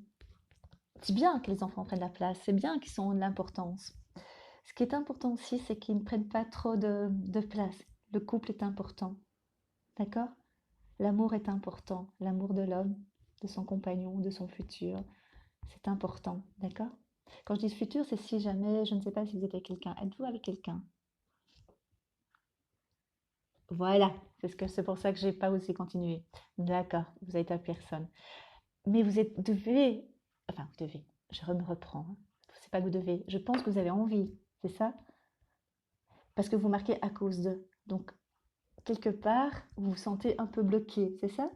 Speaker 1: C'est bien que les enfants prennent la place, c'est bien qu'ils ont de l'importance. Ce qui est important aussi, c'est qu'ils ne prennent pas trop de place. Le couple est important, d'accord? L'amour est important, l'amour de l'homme, de son compagnon, de son futur, c'est important, d'accord? Quand je dis futur, c'est si jamais, je ne sais pas si vous êtes avec quelqu'un. Êtes-vous avec quelqu'un? Voilà, c'est pour ça que j'ai pas osé continuer. D'accord, vous êtes à personne. Mais devez, enfin, vous devez, me reprends, hein. C'est pas que vous devez, je pense que vous avez envie, c'est ça? Parce que vous marquez à cause de. Donc, quelque part, vous vous sentez un peu bloqué, c'est ça?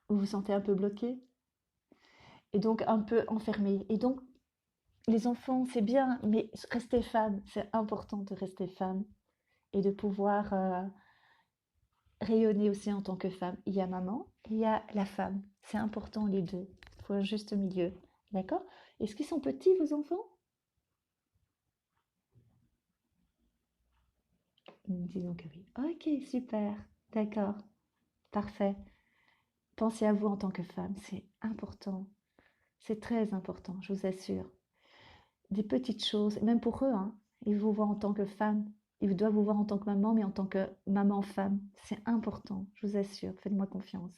Speaker 1: Vous vous sentez un peu bloqué et donc un peu enfermé. Et donc, les enfants, c'est bien, mais rester femme, c'est important de rester femme et de pouvoir rayonner aussi en tant que femme. Il y a maman, il y a la femme. C'est important les deux. Il faut un juste milieu. D'accord? Est-ce qu'ils sont petits, vos enfants? Disons que oui. Ok, super. D'accord. Parfait. Pensez à vous en tant que femme. C'est important. C'est très important, je vous assure. Des petites choses, même pour eux, hein. Ils vous voient en tant que femme. Ils doivent vous voir en tant que maman, mais en tant que maman-femme. C'est important, je vous assure. Faites-moi confiance.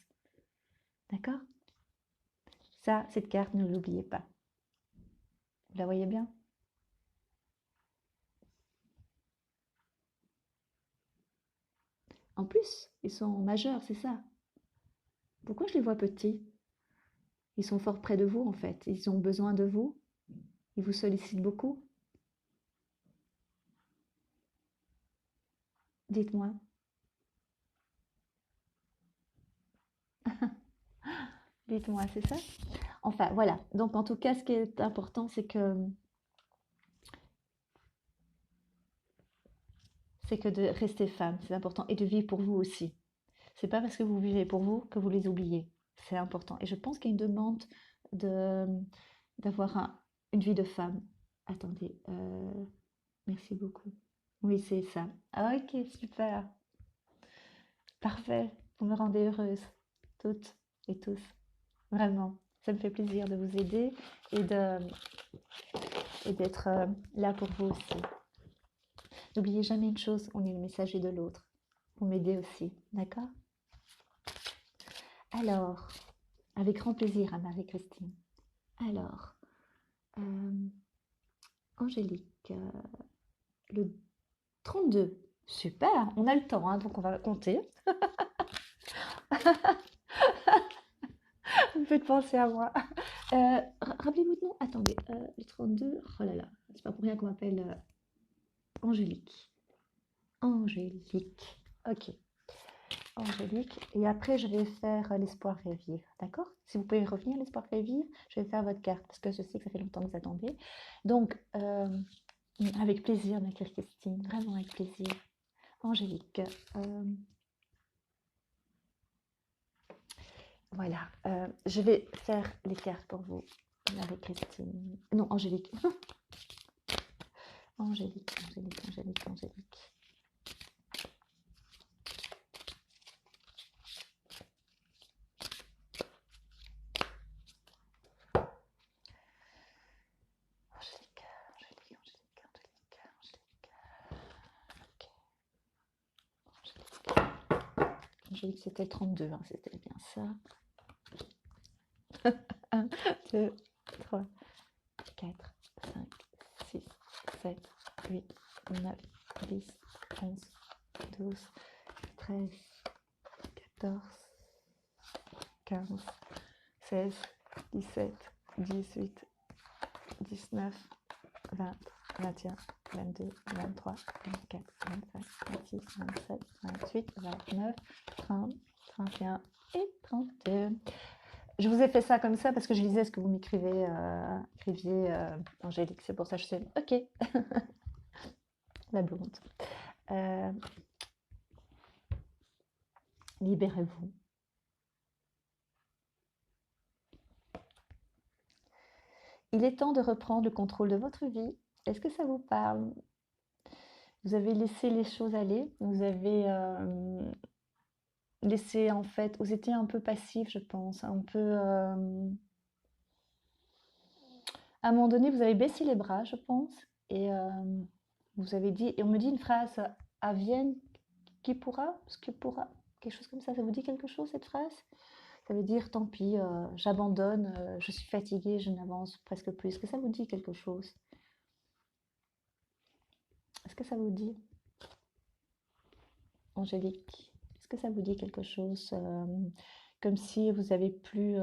Speaker 1: D'accord? Ça, cette carte, ne l'oubliez pas. Vous la voyez bien? En plus, ils sont majeurs, c'est ça. Pourquoi je les vois petits? Ils sont fort près de vous, en fait. Ils ont besoin de vous. Ils vous sollicitent beaucoup. Dites-moi. Dites-moi, c'est ça? Enfin, voilà. Donc, en tout cas, ce qui est important, c'est que c'est que de rester femme, c'est important, et de vivre pour vous aussi. C'est pas parce que vous vivez pour vous que vous les oubliez. C'est important. Et je pense qu'il y a une demande de d'avoir une vie de femme. Attendez, merci beaucoup. Oui, c'est ça. Ah, ok, super. Parfait. Vous me rendez heureuse, toutes et tous. Vraiment. Ça me fait plaisir de vous aider et et d'être là pour vous aussi. N'oubliez jamais une chose, on est le messager de l'autre. Vous m'aidez aussi, d'accord? Alors, avec grand plaisir, Marie-Christine. Alors, euh, Angélique, le 32. Super, on a le temps, hein, donc on va compter. Vous faites penser à moi. Rappelez-vous de nom. Attendez, le 32. Oh là là, c'est pas pour rien qu'on m'appelle Angélique. Angélique. Ok, Angélique. Et après, je vais faire l'espoir fait vivre. D'accord? Si vous pouvez revenir, l'espoir fait vivre, je vais faire votre carte parce que je sais que ça fait longtemps que vous attendez. Donc, avec plaisir, ma chère Christine. Vraiment avec plaisir. Angélique. Voilà. Je vais faire les cartes pour vous, Marie-Christine. Non, Angélique. Angélique, Angélique, Angélique, Angélique. Angélique, Angélique, Angélique, Angélique, Angélique. Angélique, c'était 32, hein, c'était bien ça. 1, 2, 3, 4, 5, 6, 7, 8, 9, 10, 11, 12, 13, 14, 15, 16, 17, 18, 19, 20, 21, 22, 23, 24, 25, 26, 27, 28, 29, 30, 31 et 32. Je vous ai fait ça comme ça parce que je lisais ce que vous m'écriviez, Angélique. C'est pour ça que je sais. Ok, la blonde. Libérez-vous. Il est temps de reprendre le contrôle de votre vie. Est-ce que ça vous parle? Vous avez laissé les choses aller. Vous avez laissé, en fait, vous étiez un peu passif, je pense. Un peu. À un moment donné, vous avez baissé les bras, je pense. Et vous avez dit. Et on me dit une phrase à Vienne qui pourra, ce qui pourra. Quelque chose comme ça. Ça vous dit quelque chose, cette phrase? Ça veut dire tant pis, j'abandonne, je suis fatiguée, je n'avance presque plus. Est-ce que ça vous dit quelque chose? Est-ce que ça vous dit, Angélique? Est-ce que ça vous dit quelque chose comme si vous avez plus.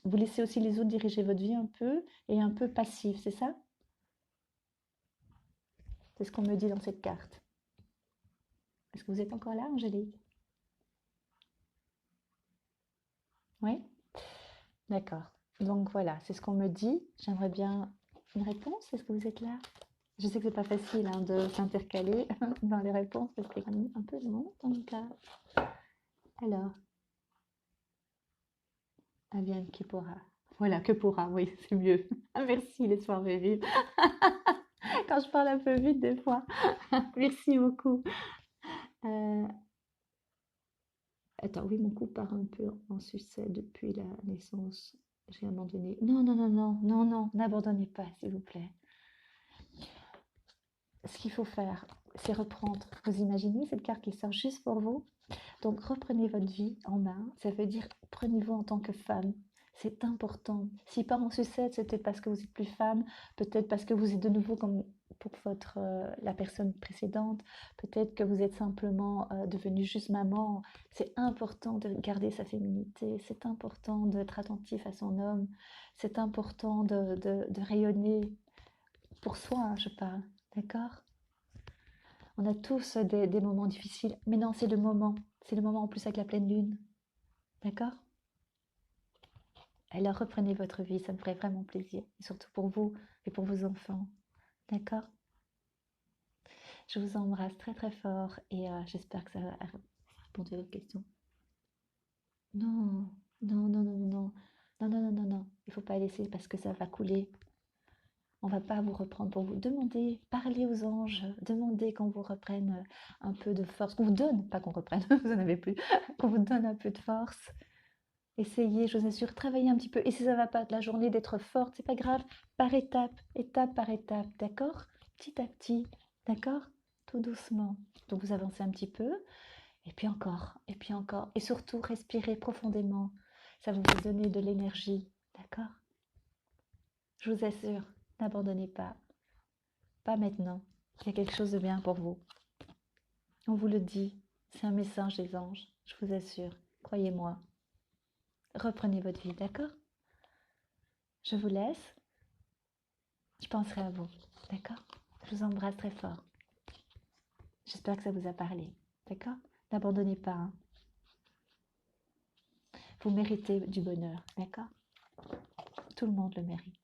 Speaker 1: Vous laissez aussi les autres diriger votre vie un peu et un peu passif, c'est ça? C'est ce qu'on me dit dans cette carte. Est-ce que vous êtes encore là, Angélique? Oui? D'accord. Donc voilà, c'est ce qu'on me dit. J'aimerais bien une réponse. Est-ce que vous êtes là? Je sais que c'est pas facile hein, de s'intercaler dans les réponses parce qu'il y a quand même un peu de monde dans le cas. Alors, Aviane qui pourra. Voilà, que pourra, oui, c'est mieux. Merci, les soirées vives. Quand je parle un peu vite des fois. Merci beaucoup. Euh, Attends, oui, mon cou part un peu en sucette depuis la naissance. J'ai abandonné. Non, non, non, non, non, non, n'abandonnez pas, s'il vous plaît. Ce qu'il faut faire, c'est reprendre. Vous imaginez cette carte qui sort juste pour vous? Donc reprenez votre vie en main. Ça veut dire prenez-vous en tant que femme. C'est important. Si part en sucette, c'est peut-être parce que vous êtes plus femme, peut-être parce que vous êtes de nouveau comme pour votre la personne précédente, peut-être que vous êtes simplement devenue juste maman. C'est important de garder sa féminité, c'est important d'être attentif à son homme, c'est important de rayonner pour soi, hein, je parle. D'accord? On a tous des moments difficiles, mais non, c'est le moment. C'est le moment en plus avec la pleine lune. D'accord? Alors reprenez votre vie, ça me ferait vraiment plaisir. Et surtout pour vous et pour vos enfants. D'accord? Je vous embrasse très très fort et j'espère que ça a répondu à votre question. Non, non, non, non, non, non, non, non, non, non. Il faut pas laisser parce que ça va couler. On va pas vous reprendre pour vous. Demandez, parlez aux anges, demandez qu'on vous reprenne un peu de force, qu'on vous donne, pas qu'on reprenne, vous en avez plus, qu'on vous donne un peu de force. Essayez, je vous assure, travaillez un petit peu. Et si ça va pas de la journée d'être forte, c'est pas grave, par étape, étape par étape, d'accord? Petit à petit, d'accord? Tout doucement. Donc vous avancez un petit peu, et puis encore, et puis encore. Et surtout, respirez profondément. Ça va vous donner de l'énergie, d'accord? Je vous assure, n'abandonnez pas. Pas maintenant. Il y a quelque chose de bien pour vous. On vous le dit. C'est un message des anges. Je vous assure. Croyez-moi. Reprenez votre vie, d'accord? Je vous laisse. Je penserai à vous. D'accord? Je vous embrasse très fort. J'espère que ça vous a parlé. D'accord? N'abandonnez pas, hein. Vous méritez du bonheur. D'accord? Tout le monde le mérite.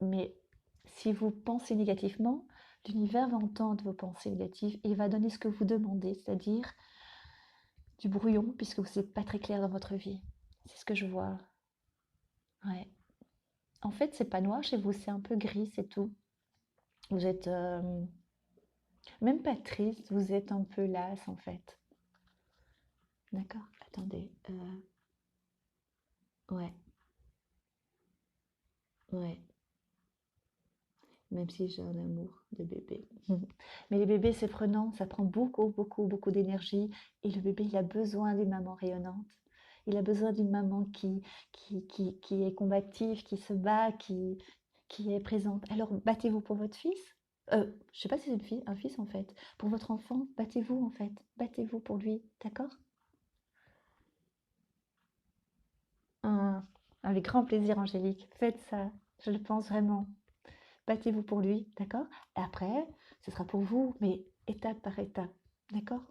Speaker 1: Mais si vous pensez négativement, l'univers va entendre vos pensées négatives et il va donner ce que vous demandez, c'est-à-dire du brouillon, puisque vous n'êtes pas très clair dans votre vie. C'est ce que je vois. Ouais. En fait, c'est pas noir chez vous, c'est un peu gris, c'est tout. Vous êtes même pas triste, vous êtes un peu lasse en fait. D'accord? Attendez. Ouais, ouais. Même si j'ai un amour de bébé. Mais les bébés, c'est prenant, ça prend beaucoup, beaucoup, beaucoup d'énergie. Et le bébé, il a besoin d'une maman rayonnante. Il a besoin d'une maman qui est combative, qui se bat, qui est présente. Alors, battez-vous pour votre fils. Je sais pas si c'est une fille, un fils en fait. Pour votre enfant, battez-vous en fait. Battez-vous pour lui, d'accord? Ah, avec grand plaisir, Angélique. Faites ça. Je le pense vraiment. Battez-vous pour lui, d'accord? Et après, ce sera pour vous, mais étape par étape, d'accord?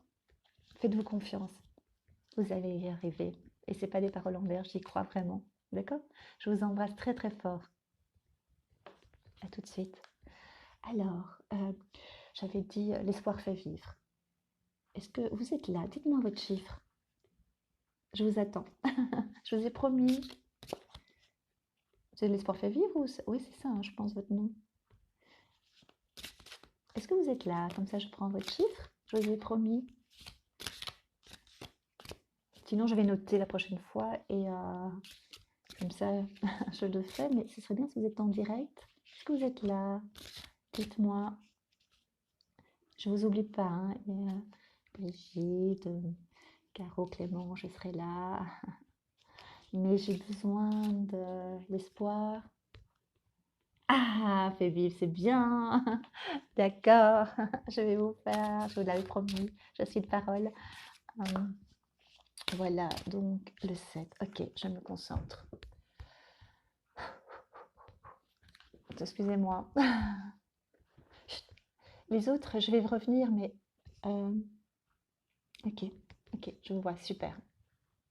Speaker 1: Faites-vous confiance. Vous allez y arriver. Et c'est pas des paroles en l'air, j'y crois vraiment, d'accord? Je vous embrasse très très fort. À tout de suite. Alors, j'avais dit l'espoir fait vivre. Est-ce que vous êtes là? Dites-moi votre chiffre. Je vous attends. Je vous ai promis. C'est l'espoir fait vivre ou oui, c'est ça, hein, je pense, votre nom. Est-ce que vous êtes là? Comme ça, je prends votre chiffre. Je vous ai promis. Sinon, je vais noter la prochaine fois et comme ça, je le fais. Mais ce serait bien si vous êtes en direct. Est-ce que vous êtes là? Dites-moi. Je vous oublie pas, hein. Et, Brigitte, Caro, Clément, je serai là. Mais j'ai besoin de l'espoir. Ah, fait vivre, c'est bien. D'accord. Je vais vous faire. Je vous l'avais promis. Je suis de parole. Hum, voilà, donc le 7. Ok, je me concentre. Excusez-moi. Les autres, je vais revenir, mais euh, ok, ok, je vous vois, super.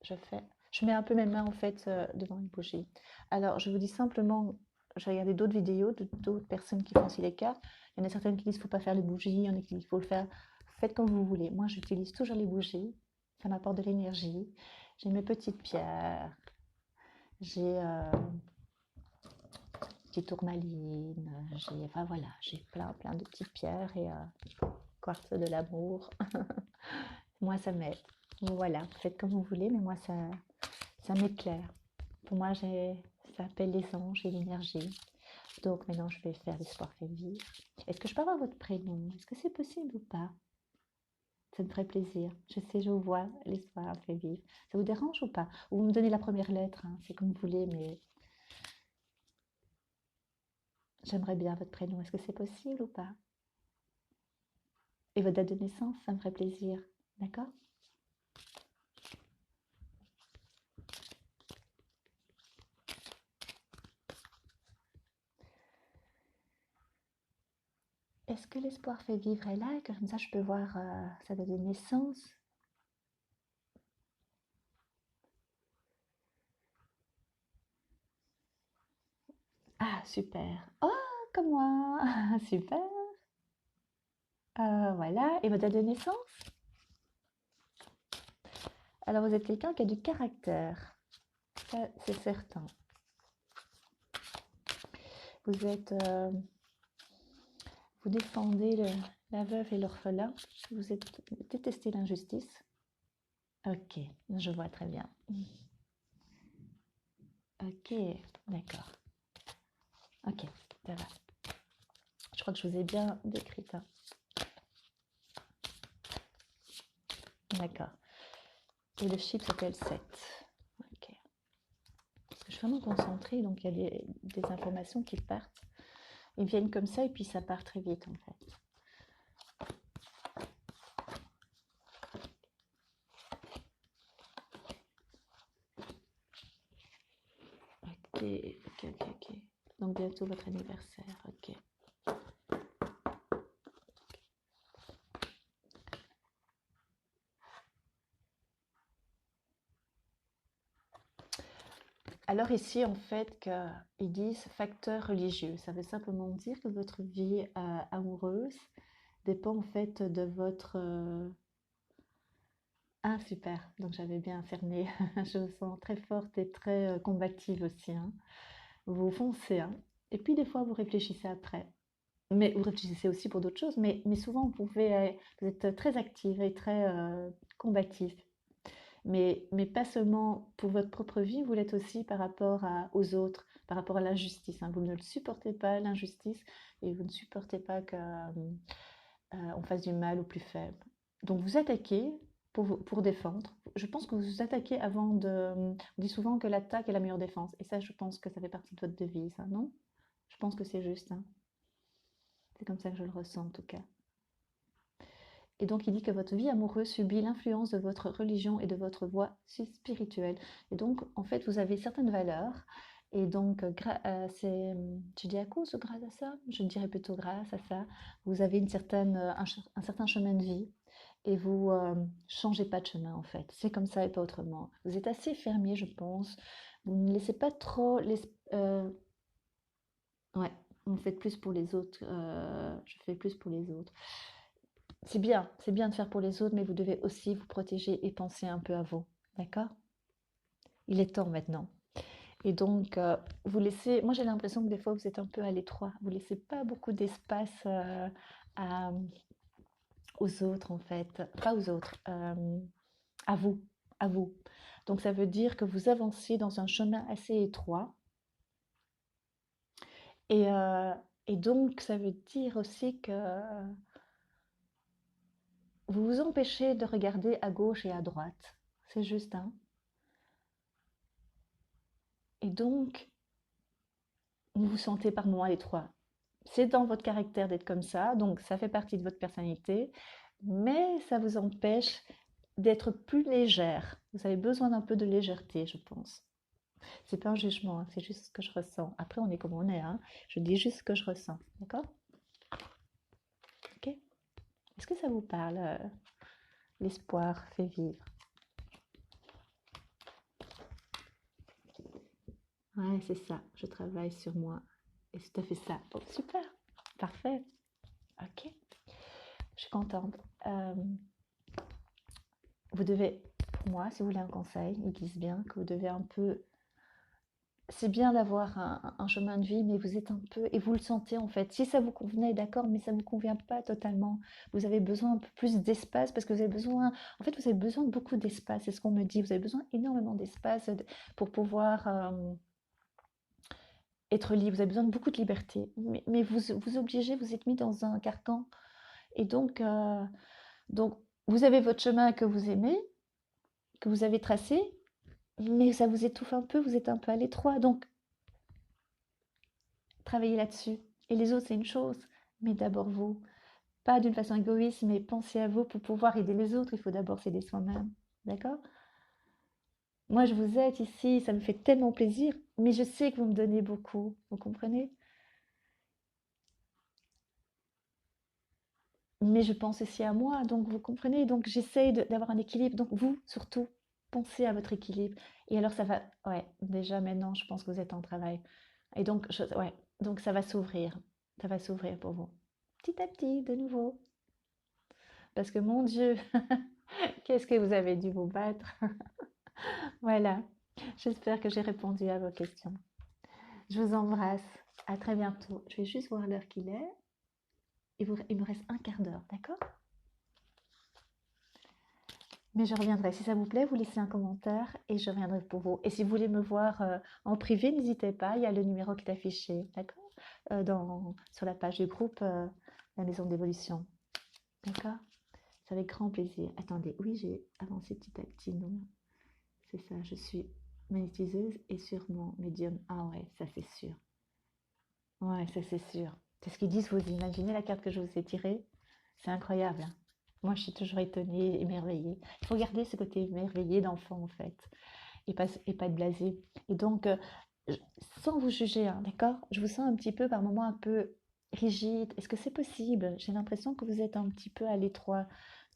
Speaker 1: Je mets un peu mes mains en fait devant une bougie. Alors, je vous dis simplement, j'ai regardé d'autres vidéos d'autres personnes qui font aussi les cartes. Il y en a certaines qui disent qu'il ne faut pas faire les bougies, il y en a qui disent qu'il faut le faire. Faites comme vous voulez. Moi, j'utilise toujours les bougies. Ça m'apporte de l'énergie. J'ai mes petites pierres. J'ai des tourmalines. J'ai, enfin voilà, j'ai plein, plein de petites pierres et quartz de l'amour. Moi, ça m'aide. Voilà, faites comme vous voulez, mais moi, ça m'éclaire. Pour moi, ça appelle les anges et l'énergie. Donc maintenant, je vais faire l'espoir fait vivre. Est-ce que je peux avoir votre prénom? Est-ce que c'est possible ou pas? Ça me ferait plaisir. Je sais, je vous vois, l'espoir fait vivre. Ça vous dérange ou pas? Ou vous me donnez la première lettre, hein, c'est comme vous voulez, mais j'aimerais bien votre prénom. Est-ce que c'est possible ou pas? Et votre date de naissance, ça me ferait plaisir. D'accord? Est-ce que l'espoir fait vivre est là et que comme ça je peux voir sa date de naissance? Ah, super. Oh, comme moi. Super. Voilà. Et votre date de naissance? Alors, vous êtes quelqu'un qui a du caractère. Ça, c'est certain. Vous êtes, vous défendez la veuve et l'orphelin. Vous détestez l'injustice. Ok, je vois très bien. Ok, d'accord. Ok, ça va. Je crois que je vous ai bien décrite, hein. D'accord. Et le chiffre s'appelle 7. Ok. Parce que je suis vraiment concentrée, donc il y a des informations qui partent. Ils viennent comme ça et puis ça part très vite en fait. Ok, ok, ok, ok. Donc bientôt votre anniversaire, ok. Alors ici, en fait, ils disent facteur religieux. Ça veut simplement dire que votre vie amoureuse dépend en fait de votre... Ah, super. Donc j'avais bien cerné. Je vous sens très forte et très combative aussi, hein. Vous foncez, hein. Et puis des fois, vous réfléchissez après. Mais vous réfléchissez aussi pour d'autres choses, mais souvent, vous êtes très active et très combatif. Mais pas seulement pour votre propre vie, vous l'êtes aussi par rapport aux autres, par rapport à l'injustice, hein. Vous ne le supportez pas, l'injustice, et vous ne supportez pas qu'on fasse du mal aux plus faibles. Donc vous attaquez pour défendre. Je pense que vous vous attaquez avant de... On dit souvent que l'attaque est la meilleure défense. Et ça, je pense que ça fait partie de votre devise, hein, non? Je pense que c'est juste, hein. C'est comme ça que je le ressens en tout cas. Et donc, il dit que votre vie amoureuse subit l'influence de votre religion et de votre voie spirituelle. Et donc, en fait, vous avez certaines valeurs. Et donc, c'est, je dis à cause ou grâce à ça? Je dirais plutôt grâce à ça. Vous avez un certain chemin de vie et vous changez pas de chemin, en fait. C'est comme ça et pas autrement. Vous êtes assez fermier, je pense. Vous ne laissez pas trop... ouais, vous faites plus pour les autres. Je fais plus pour les autres. C'est bien de faire pour les autres, mais vous devez aussi vous protéger et penser un peu à vous. D'accord? Il est temps maintenant. Et donc, vous laissez, moi j'ai l'impression que des fois vous êtes un peu à l'étroit. Vous laissez pas beaucoup d'espace à- aux autres en fait. Pas aux autres, à vous. À vous. Donc ça veut dire que vous avancez dans un chemin assez étroit. Et, euh, et donc ça veut dire aussi que vous vous empêchez de regarder à gauche et à droite. C'est juste, hein. Et donc, vous vous sentez par moments à l'étroit. C'est dans votre caractère d'être comme ça, donc ça fait partie de votre personnalité, mais ça vous empêche d'être plus légère. Vous avez besoin d'un peu de légèreté, je pense. C'est pas un jugement, hein, c'est juste ce que je ressens. Après, on est comme on est, hein. Je dis juste ce que je ressens, d'accord? Ok? Est-ce que ça vous parle, l'espoir fait vivre? Ouais, c'est ça. Je travaille sur moi. Et c'est tout à fait ça. Oh, super. Parfait. Ok. Je suis contente. Vous devez, pour moi, si vous voulez un conseil, ils disent bien que vous devez un peu... C'est bien d'avoir un chemin de vie, mais vous êtes un peu... Et vous le sentez en fait. Si ça vous convenait, d'accord, mais ça ne vous convient pas totalement. Vous avez besoin un peu plus d'espace parce que vous avez besoin... En fait, vous avez besoin de beaucoup d'espace, c'est ce qu'on me dit. Vous avez besoin énormément d'espace pour pouvoir être libre. Vous avez besoin de beaucoup de liberté. Mais vous obligez, vous êtes mis dans un carcan. Et donc, vous avez votre chemin que vous aimez, que vous avez tracé, mais ça vous étouffe un peu, vous êtes un peu à l'étroit. Donc, travaillez là-dessus. Et les autres, c'est une chose, mais d'abord vous. Pas d'une façon égoïste, mais pensez à vous pour pouvoir aider les autres. Il faut d'abord s'aider soi-même. D'accord? Moi, je vous aide ici, ça me fait tellement plaisir, mais je sais que vous me donnez beaucoup. Vous comprenez? Mais je pense aussi à moi, donc vous comprenez? Donc, j'essaye d'avoir un équilibre. Donc, vous, surtout, pensez à votre équilibre. Et alors, ça va. Ouais, déjà maintenant, je pense que vous êtes en travail. Et donc, ouais, donc ça va s'ouvrir. Ça va s'ouvrir pour vous. Petit à petit, de nouveau. Parce que mon Dieu, qu'est-ce que vous avez dû vous battre. Voilà, j'espère que j'ai répondu à vos questions. Je vous embrasse. À très bientôt. Je vais juste voir l'heure qu'il est. Il me reste un quart d'heure, d'accord? Mais je reviendrai. Si ça vous plaît, vous laissez un commentaire et je reviendrai pour vous. Et si vous voulez me voir en privé, n'hésitez pas. Il y a le numéro qui est affiché, d'accord? Sur la page du groupe La Maison d'évolution. D'accord? C'est avec grand plaisir. Attendez, oui, j'ai avancé petit à petit, non? C'est ça, je suis magnétiseuse et sûrement médium. Ah ouais, ça c'est sûr. Ouais, ça c'est sûr. C'est ce qu'ils disent, vous imaginez la carte que je vous ai tirée? C'est incroyable, hein. Moi, je suis toujours étonnée, émerveillée. Il faut garder ce côté émerveillé d'enfant, en fait, et pas de blasé. Et donc, je- sans vous juger, hein, d'accord? Je vous sens un petit peu, par moments, un peu rigide. Est-ce que c'est possible? J'ai l'impression que vous êtes un petit peu à l'étroit.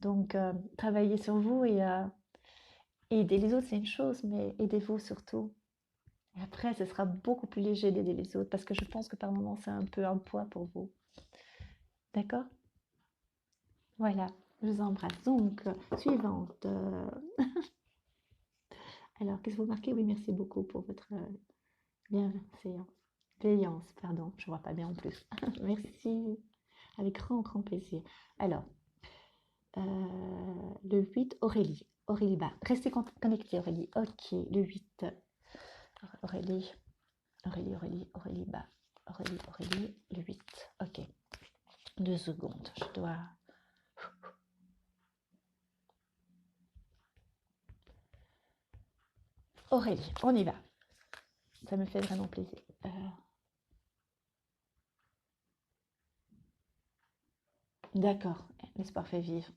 Speaker 1: Donc, travaillez sur vous et aider les autres, c'est une chose, mais aidez-vous surtout. Et après, ce sera beaucoup plus léger d'aider les autres parce que je pense que par moments, c'est un peu un poids pour vous. D'accord? Voilà, je vous embrasse. Donc, suivante. Alors, qu'est-ce que vous marquez? Oui, merci beaucoup pour votre bienveillance. Veillance, pardon, je vois pas bien en plus. Merci, avec grand, grand plaisir. Alors, le 8, Aurélie. Aurélie, bah, restez connectés, Aurélie. Ok, le 8. Aurélie, Aurélie, bah. Aurélie, le 8. Ok, 2 secondes, je dois... Aurélie, on y va. Ça me fait vraiment plaisir. D'accord, l'espoir fait vivre.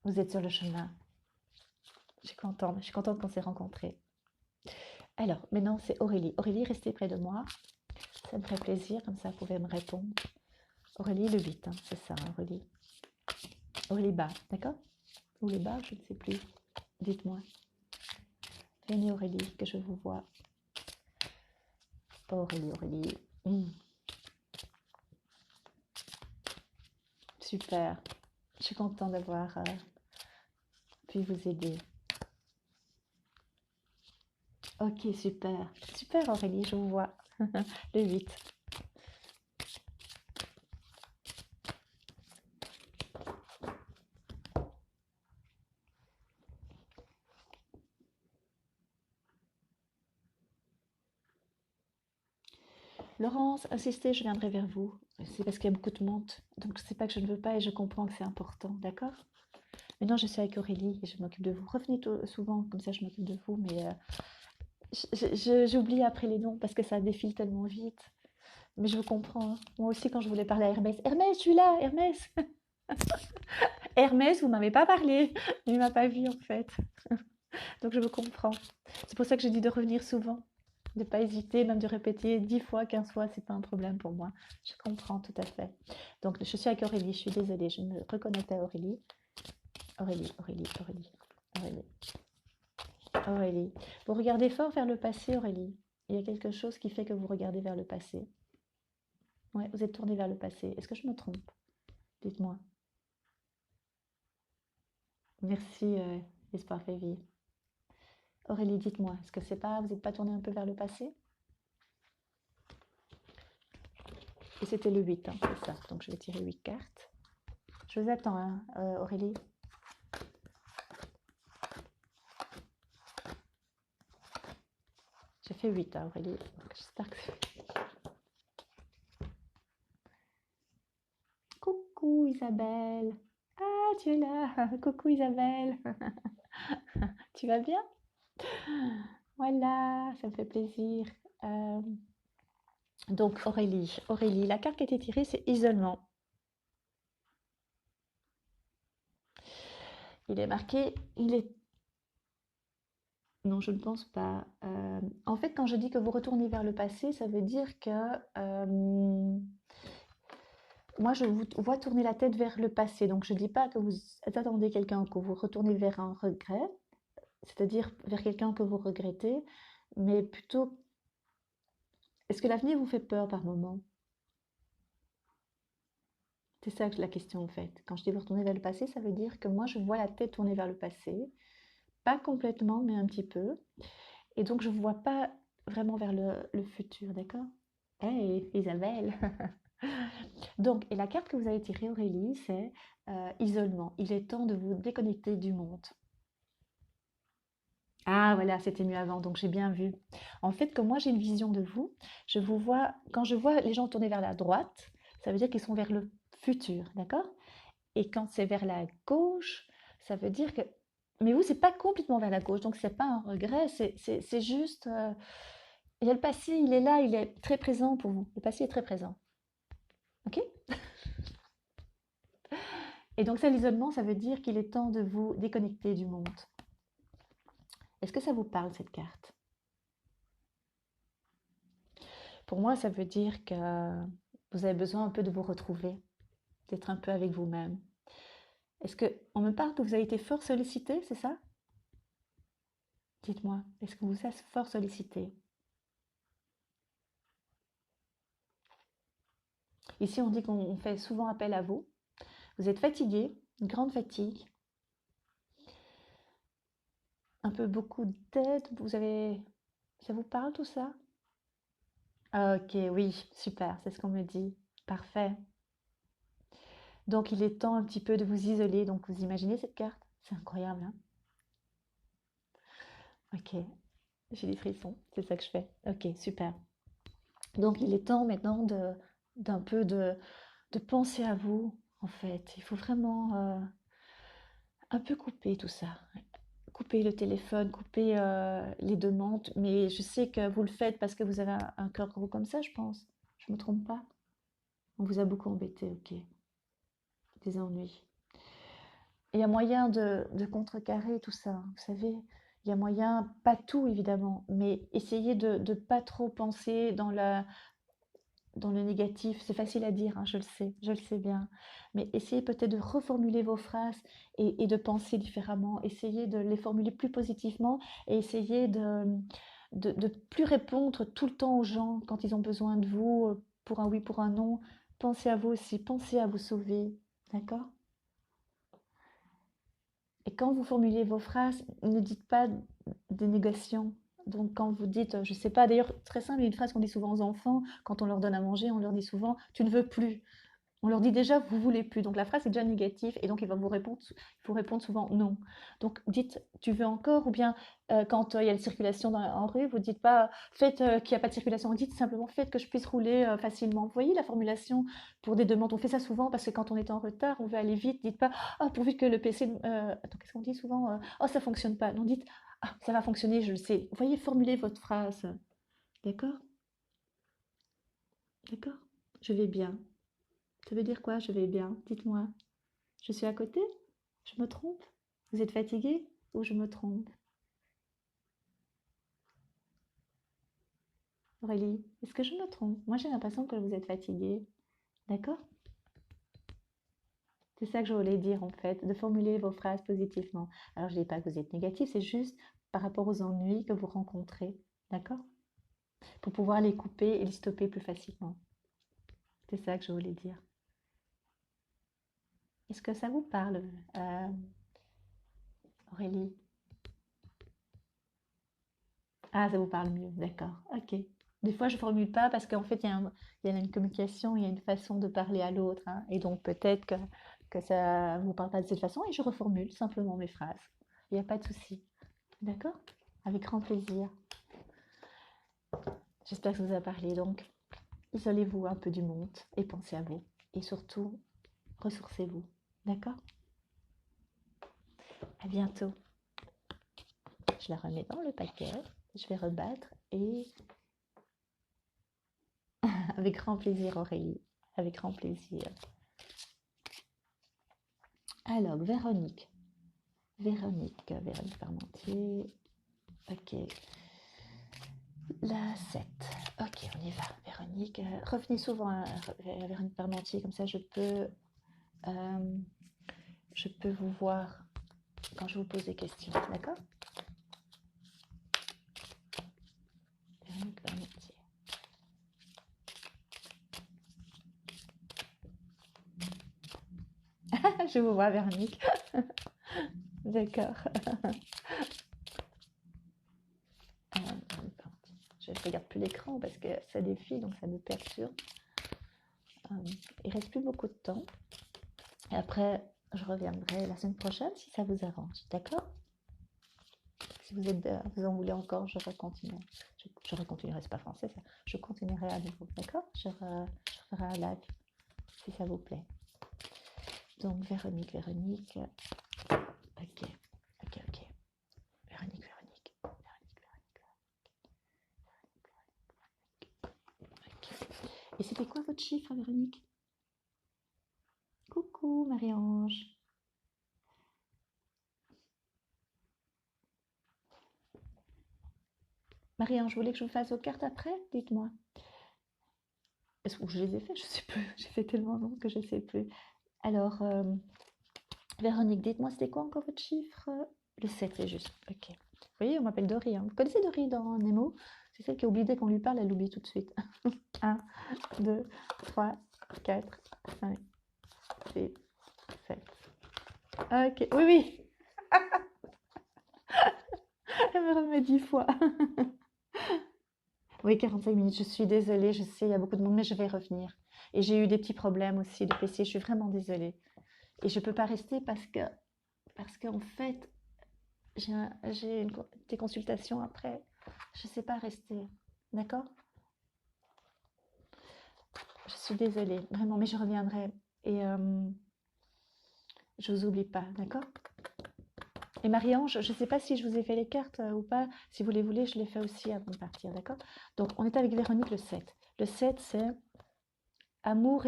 Speaker 1: Vous êtes sur le chemin. Je suis contente qu'on s'est rencontrés. Alors, maintenant, c'est Aurélie. Aurélie, restez près de moi. Ça me ferait plaisir, comme ça, vous pouvez me répondre. Aurélie, le 8, hein, c'est ça, Aurélie. Aurélie bas, d'accord? Ou les bas, je ne sais plus. Dites-moi. Venez, Aurélie, que je vous vois. Aurélie, Aurélie. Super. Je suis contente d'avoir pu vous aider. Ok, super. Super, Aurélie, je vous vois. Le 8. Laurence, insistez, je viendrai vers vous. C'est parce qu'il y a beaucoup de monde. Donc, c'est pas que je ne veux pas et je comprends que c'est important, d'accord? Maintenant, je suis avec Aurélie et je m'occupe de vous. Revenez souvent, comme ça je m'occupe de vous, mais j'oublie après les noms parce que ça défile tellement vite. Mais je vous comprends, hein. Moi aussi, quand je voulais parler à Hermès, Hermès, je suis là, Hermès. Hermès, vous m'avez pas parlé. Il m'a pas vu en fait. Donc je vous comprends. C'est pour ça que je dis de revenir souvent, de pas hésiter, même de répéter 10 fois, 15 fois, c'est pas un problème pour moi. Je comprends tout à fait. Donc je suis avec Aurélie, je suis désolée, je me reconnecte à Aurélie. Aurélie, Aurélie, Aurélie, Aurélie. Aurélie. Vous regardez fort vers le passé, Aurélie. Il y a quelque chose qui fait que vous regardez vers le passé. Ouais, vous êtes tourné vers le passé. Est-ce que je me trompe? Dites-moi. Merci, Espoir fait vivre. Aurélie, dites-moi, est-ce que c'est pas, vous n'êtes pas tourné un peu vers le passé? Et c'était le 8, hein, c'est ça. Donc je vais tirer 8 cartes. Je vous attends, hein, Aurélie. J'ai fait 8, hein, Aurélie. J'espère que c'est... Coucou Isabelle. Ah, tu es là. Coucou Isabelle. Tu vas bien? Voilà, ça me fait plaisir. Euh, donc Aurélie, la carte qui a été tirée, c'est isolement. Il est marqué, il est... Non, je ne pense pas. En fait, quand je dis que vous retournez vers le passé, ça veut dire que moi, je vous vois tourner la tête vers le passé. Donc, je ne dis pas que vous attendez quelqu'un, que vous retournez vers un regret, c'est-à-dire vers quelqu'un que vous regrettez, mais plutôt, est-ce que l'avenir vous fait peur par moment? C'est ça la question en fait. Quand je dis vous retourner vers le passé, ça veut dire que moi je vois la tête tournée vers le passé, pas complètement, mais un petit peu. Et donc je ne vois pas vraiment vers le futur, d'accord? Hey, Isabelle! Donc, et la carte que vous avez tirée, Aurélie, c'est isolement. Il est temps de vous déconnecter du monde. Ah voilà, c'était mieux avant, donc j'ai bien vu. En fait, comme moi j'ai une vision de vous, je vous vois, quand je vois les gens tourner vers la droite, ça veut dire qu'ils sont vers le futur, d'accord? Et quand c'est vers la gauche, ça veut dire que... Mais vous, c'est pas complètement vers la gauche, donc c'est pas un regret, c'est juste... il y a le passé, il est là, il est très présent pour vous. Le passé est très présent, ok? Et donc ça, l'isolement, ça veut dire qu'il est temps de vous déconnecter du monde. Est-ce que ça vous parle, cette carte? Pour moi, ça veut dire que vous avez besoin un peu de vous retrouver, d'être un peu avec vous-même. Est-ce que on me parle que vous avez été fort sollicité, c'est ça? Dites-moi, est-ce que vous êtes fort sollicité? Ici, on dit qu'on fait souvent appel à vous. Vous êtes fatigué, une grande fatigue, un peu beaucoup d'aide. Vous avez, ça vous parle tout ça? Ah, ok, oui, super, c'est ce qu'on me dit. Parfait. Donc, il est temps un petit peu de vous isoler. Donc, vous imaginez cette carte? C'est incroyable, hein? Ok, j'ai des frissons, c'est ça que je fais. Ok, super. Donc, il est temps maintenant d'un peu de penser à vous, en fait. Il faut vraiment un peu couper tout ça. Couper le téléphone, couper les demandes. Mais je sais que vous le faites parce que vous avez un cœur gros comme ça, je pense. Je me trompe pas? On vous a beaucoup embêté, ok. Des ennuis. Il y a moyen de contrecarrer tout ça, vous savez. Il y a moyen, pas tout évidemment, mais essayer de ne pas trop penser dans le négatif. C'est facile à dire, hein, je le sais bien. Mais essayez peut-être de reformuler vos phrases et de penser différemment. Essayez de les formuler plus positivement et essayez de plus répondre tout le temps aux gens quand ils ont besoin de vous, pour un oui, pour un non. Pensez à vous aussi, pensez à vous sauver, d'accord? Et quand vous formulez vos phrases, ne dites pas des négations. Donc quand vous dites, je ne sais pas, d'ailleurs très simple, il y a une phrase qu'on dit souvent aux enfants, quand on leur donne à manger, on leur dit souvent, tu ne veux plus. On leur dit déjà, vous voulez plus. Donc la phrase est déjà négative et donc il va vous répondre souvent non. Donc dites, tu veux encore ou bien quand il y a une circulation en rue, vous dites pas, faites qu'il n'y a pas de circulation, dites simplement, faites que je puisse rouler facilement. Vous voyez la formulation pour des demandes, on fait ça souvent parce que quand on est en retard, on veut aller vite, dites pas, oh pourvu que le PC... attends, qu'est-ce qu'on dit souvent oh ça fonctionne pas. Non, dites, ah ça va fonctionner, je le sais. Vous voyez, formulez votre phrase. D'accord? D'accord? Je vais bien. Ça veut dire quoi, je vais bien? Dites-moi. Je suis à côté? Je me trompe? Vous êtes fatigué? Ou je me trompe? Aurélie, est-ce que je me trompe? Moi, j'ai l'impression que vous êtes fatiguée. D'accord? C'est ça que je voulais dire, en fait, de formuler vos phrases positivement. Alors, je ne dis pas que vous êtes négatif, c'est juste par rapport aux ennuis que vous rencontrez. D'accord? Pour pouvoir les couper et les stopper plus facilement. C'est ça que je voulais dire. Est-ce que ça vous parle, euh, Aurélie? Ah, ça vous parle mieux, d'accord, ok. Des fois, je formule pas parce qu'en fait, il y a une communication, il y a une façon de parler à l'autre, hein, et donc peut-être que ça vous parle pas de cette façon, et je reformule simplement mes phrases. Il n'y a pas de souci, d'accord? Avec grand plaisir. J'espère que ça vous a parlé. Donc, isolez-vous un peu du monde et pensez à vous. Et surtout, ressourcez-vous, d'accord? À bientôt. Je la remets dans le paquet, je vais rebattre et avec grand plaisir, Aurélie. Avec grand plaisir. Alors, Véronique Parmentier. Ok, la 7. Ok, on y va. Véronique, revenez souvent à Véronique Parmentier, comme ça euh, je peux vous voir quand je vous pose des questions, d'accord? Véronique Parmentier. Je vous vois, Véronique. D'accord. Je ne regarde plus l'écran parce que ça défile, donc ça me perturbe. Il reste plus beaucoup de temps. Et après, je reviendrai la semaine prochaine si ça vous arrange. D'accord? Si vous en voulez encore, je recontinuerai. Je recontinuerai, c'est pas français ça. Je continuerai à nouveau. D'accord? Je ferai un live si ça vous plaît. Donc, Véronique. Ok. Véronique. Ok. Et c'était quoi votre chiffre, Véronique? Coucou, Marie-Ange. Marie-Ange, vous voulez que je vous fasse vos cartes après? Dites-moi. Est-ce que je les ai fait? Je sais plus. J'ai fait tellement longtemps que je ne sais plus. Alors, Véronique, dites-moi, c'était quoi encore votre chiffre? Le 7, c'est juste. Ok. Vous voyez, on m'appelle Dory. Hein. Vous connaissez Dory dans Nemo? C'est celle qui oublie dès qu'on lui parle, elle oublie tout de suite. 1, 2, 3, 4, 5, 6, 7. Ok, oui. Elle me remet 10 fois. Oui, 45 minutes, je suis désolée, je sais, il y a beaucoup de monde, mais je vais revenir. Et j'ai eu des petits problèmes aussi de PC, je suis vraiment désolée. Et je ne peux pas rester parce qu'en fait, des consultations après. Je ne sais pas rester. D'accord? Je suis désolée, vraiment, mais je reviendrai. Et je ne vous oublie pas, d'accord? Et Marie-Ange, je ne sais pas si je vous ai fait les cartes ou pas. Si vous les voulez, je les fais aussi avant de partir, d'accord? Donc, on est avec Véronique le 7. Le 7, c'est amour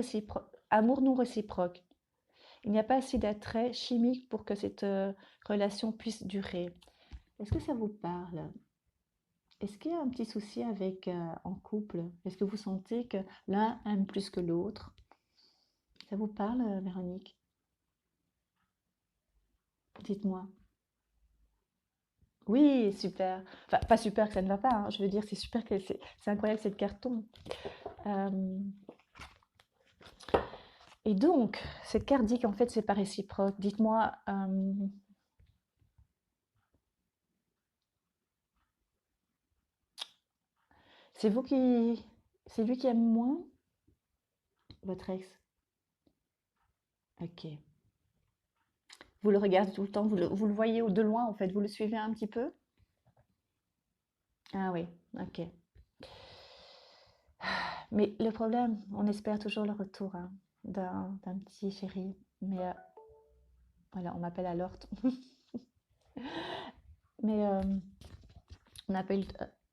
Speaker 1: non réciproque. Il n'y a pas assez d'attrait chimique pour que cette relation puisse durer. Est-ce que ça vous parle? Est-ce qu'il y a un petit souci avec en couple? Est-ce que vous sentez que l'un aime plus que l'autre? Ça vous parle, Véronique? Dites-moi. Oui, super. Enfin, pas super que ça ne va pas, hein. Je veux dire, c'est super que c'est incroyable cette carton. Euh, et donc, cette carte dit qu'en fait, c'est pas réciproque. Dites-moi, c'est vous qui, c'est lui qui aime moins votre ex? Ok. Vous le regardez tout le temps, vous le voyez de loin en fait, vous le suivez un petit peu? Ah oui, ok. Mais le problème, on espère toujours le retour hein, d'un petit chéri. Mais voilà, on m'appelle à l'orte. Mais on appelle,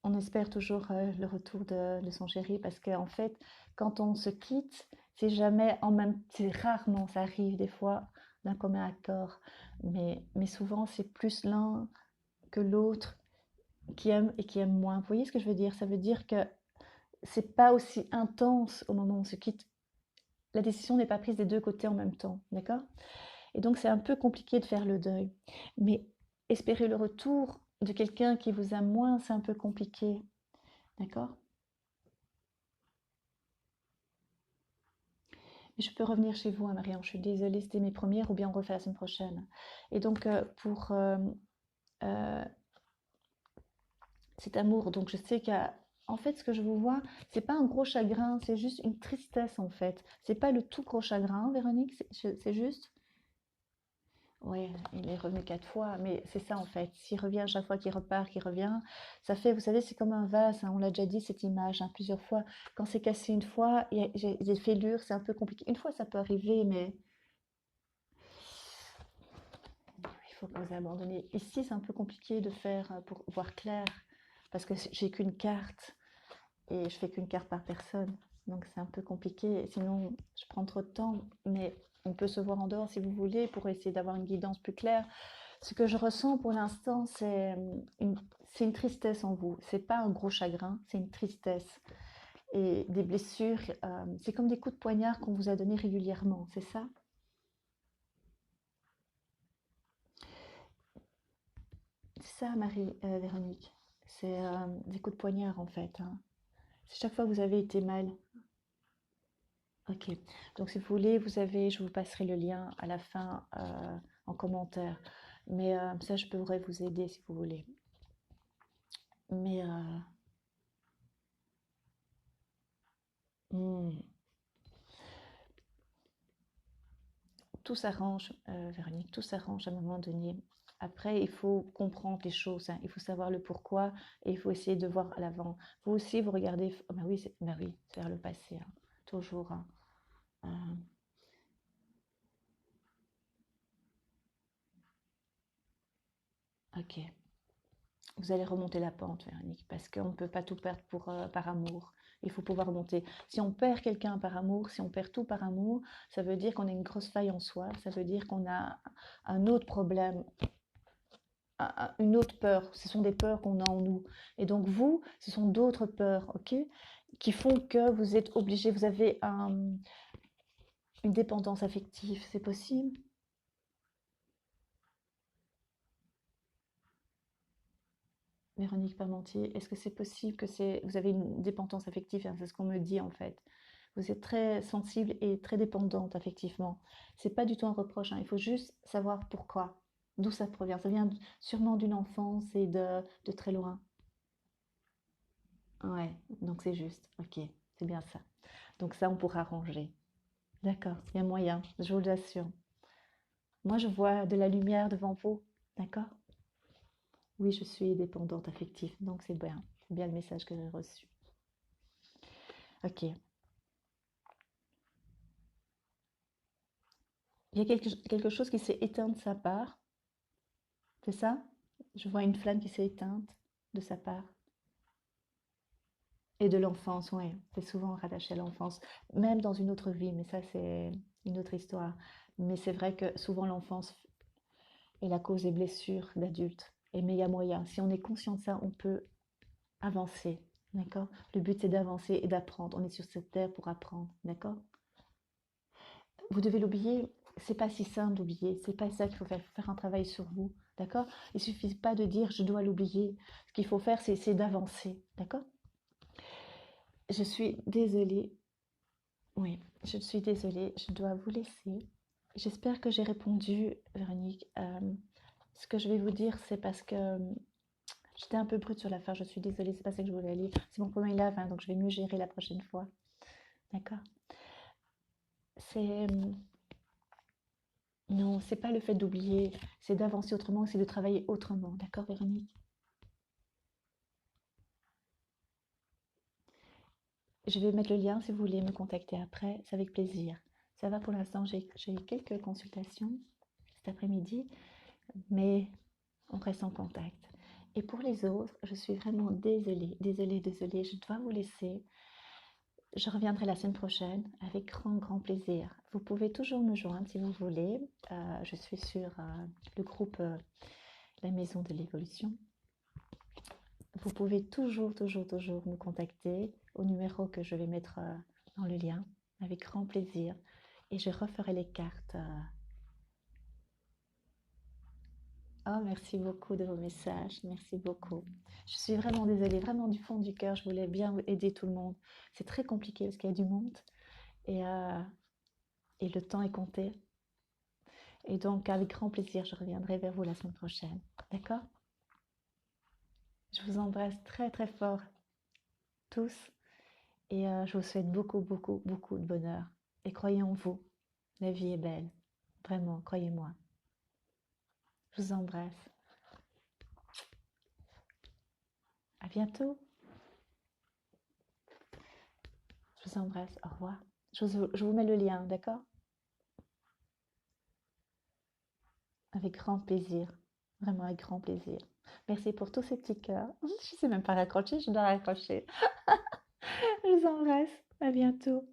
Speaker 1: on espère toujours le retour de son chéri parce qu'en fait, quand on se quitte, c'est jamais en même, c'est rarement, ça arrive des fois d'un commun accord. Mais souvent, c'est plus l'un que l'autre qui aime et qui aime moins. Vous voyez ce que je veux dire? Ça veut dire que c'est pas aussi intense au moment où on se quitte. La décision n'est pas prise des deux côtés en même temps, d'accord? Et donc c'est un peu compliqué de faire le deuil. Mais espérer le retour de quelqu'un qui vous aime moins, c'est un peu compliqué, d'accord? Mais je peux revenir chez vous, hein, Marianne, je suis désolée, c'était mes premières, ou bien on refait la semaine prochaine. Et donc pour euh, cet amour, donc je sais qu'en fait ce que je vous vois, c'est pas un gros chagrin, c'est juste une tristesse en fait. C'est pas le tout gros chagrin, Véronique, c'est juste. Oui, il est revenu 4 fois, mais c'est ça en fait. S'il revient chaque fois qu'il repart, qu'il revient, ça fait, vous savez, c'est comme un vase, hein, on l'a déjà dit cette image hein, plusieurs fois. Quand c'est cassé une fois, j'ai des fêlures, c'est un peu compliqué. Une fois, ça peut arriver, mais il faut pas vous abandonner. Ici, c'est un peu compliqué de faire pour voir clair, parce que j'ai qu'une carte et je fais qu'une carte par personne. Donc c'est un peu compliqué. Sinon, je prends trop de temps, mais on peut se voir en dehors si vous voulez pour essayer d'avoir une guidance plus claire. Ce que je ressens pour l'instant, c'est une tristesse en vous. C'est pas un gros chagrin, c'est une tristesse. Et des blessures, c'est comme des coups de poignard qu'on vous a donnés régulièrement, c'est ça? C'est ça, Marie, Véronique. C'est des coups de poignard en fait, hein. C'est chaque fois que vous avez été mal. Ok. Donc, si vous voulez, je vous passerai le lien à la fin en commentaire. Mais ça, je pourrais vous aider si vous voulez. Mais hmm, tout s'arrange, Véronique, tout s'arrange à un moment donné. Après, il faut comprendre les choses, hein. Il faut savoir le pourquoi et il faut essayer de voir à l'avant. Vous aussi, vous regardez, oh, bah oui, c'est vers le passé, hein, toujours, hein. Euh, ok, vous allez remonter la pente, Véronique, parce qu'on ne peut pas tout perdre par amour. Il faut pouvoir remonter. Si on perd quelqu'un par amour, si on perd tout par amour, ça veut dire qu'on a une grosse faille en soi, ça veut dire qu'on a un autre problème, une autre peur. Ce sont des peurs qu'on a en nous. Et donc vous, ce sont d'autres peurs, ok, qui font que vous êtes obligé, vous avez une dépendance affective. C'est possible? Véronique Parmentier, est-ce que c'est possible que vous avez une dépendance affective? Hein, c'est ce qu'on me dit en fait. Vous êtes très sensible et très dépendante affectivement. C'est pas du tout un reproche, hein. Il faut juste savoir pourquoi, d'où ça provient. Ça vient sûrement d'une enfance et de très loin. Ouais, donc c'est juste. Ok, c'est bien ça. Donc ça, on pourra arranger. D'accord, il y a moyen, je vous l'assure. Moi, je vois de la lumière devant vous. D'accord? Oui, je suis dépendante affective, donc c'est bien. C'est bien le message que j'ai reçu. Ok. Il y a quelque chose qui s'est éteint de sa part, c'est ça? Je vois une flamme qui s'est éteinte de sa part. Et de l'enfance, oui. C'est souvent rattaché à l'enfance, même dans une autre vie, mais ça, c'est une autre histoire. Mais c'est vrai que souvent l'enfance est la cause des blessures d'adultes. Et mais il y a moyen. Si on est conscient de ça, on peut avancer. D'accord? Le but, c'est d'avancer et d'apprendre. On est sur cette terre pour apprendre. D'accord? Vous devez l'oublier. C'est pas si simple d'oublier. C'est pas ça qu'il faut faire. Il faut faire un travail sur vous. D'accord? Il suffit pas de dire je dois l'oublier. Ce qu'il faut faire, c'est d'avancer. D'accord? Je suis désolée. Oui, je suis désolée. Je dois vous laisser. J'espère que j'ai répondu, Véronique. Ce que je vais vous dire, c'est parce que j'étais un peu brute sur l'affaire. Je suis désolée. C'est pas ça que je voulais lire. C'est mon premier live, hein, donc je vais mieux gérer la prochaine fois. D'accord? C'est non, c'est pas le fait d'oublier, c'est d'avancer autrement, c'est de travailler autrement. D'accord, Véronique? Je vais mettre le lien si vous voulez me contacter après, c'est avec plaisir. Ça va pour l'instant, j'ai quelques consultations cet après-midi, mais on reste en contact. Et pour les autres, je suis vraiment désolée, désolée, désolée, je dois vous laisser. Je reviendrai la semaine prochaine avec grand, grand plaisir. Vous pouvez toujours me joindre si vous voulez. Je suis sur le groupe La Maison de l'Évolution. Vous pouvez toujours, toujours, toujours me contacter au numéro que je vais mettre dans le lien avec grand plaisir. Et je referai les cartes. Oh, merci beaucoup de vos messages. Merci beaucoup. Je suis vraiment désolée, vraiment du fond du cœur. Je voulais bien aider tout le monde. C'est très compliqué parce qu'il y a du monde et, euh, et le temps est compté. Et donc, avec grand plaisir, je reviendrai vers vous la semaine prochaine. D'accord? Je vous embrasse très, très fort tous. Et je vous souhaite beaucoup, beaucoup, beaucoup de bonheur. Et croyez en vous, la vie est belle. Vraiment, croyez-moi. Je vous embrasse. À bientôt. Je vous embrasse. Au revoir. Je vous mets le lien, d'accord? Avec grand plaisir. Vraiment avec grand plaisir. Merci pour tous ces petits cœurs. Je ne sais même pas raccrocher, je dois raccrocher. Je vous embrasse. À bientôt.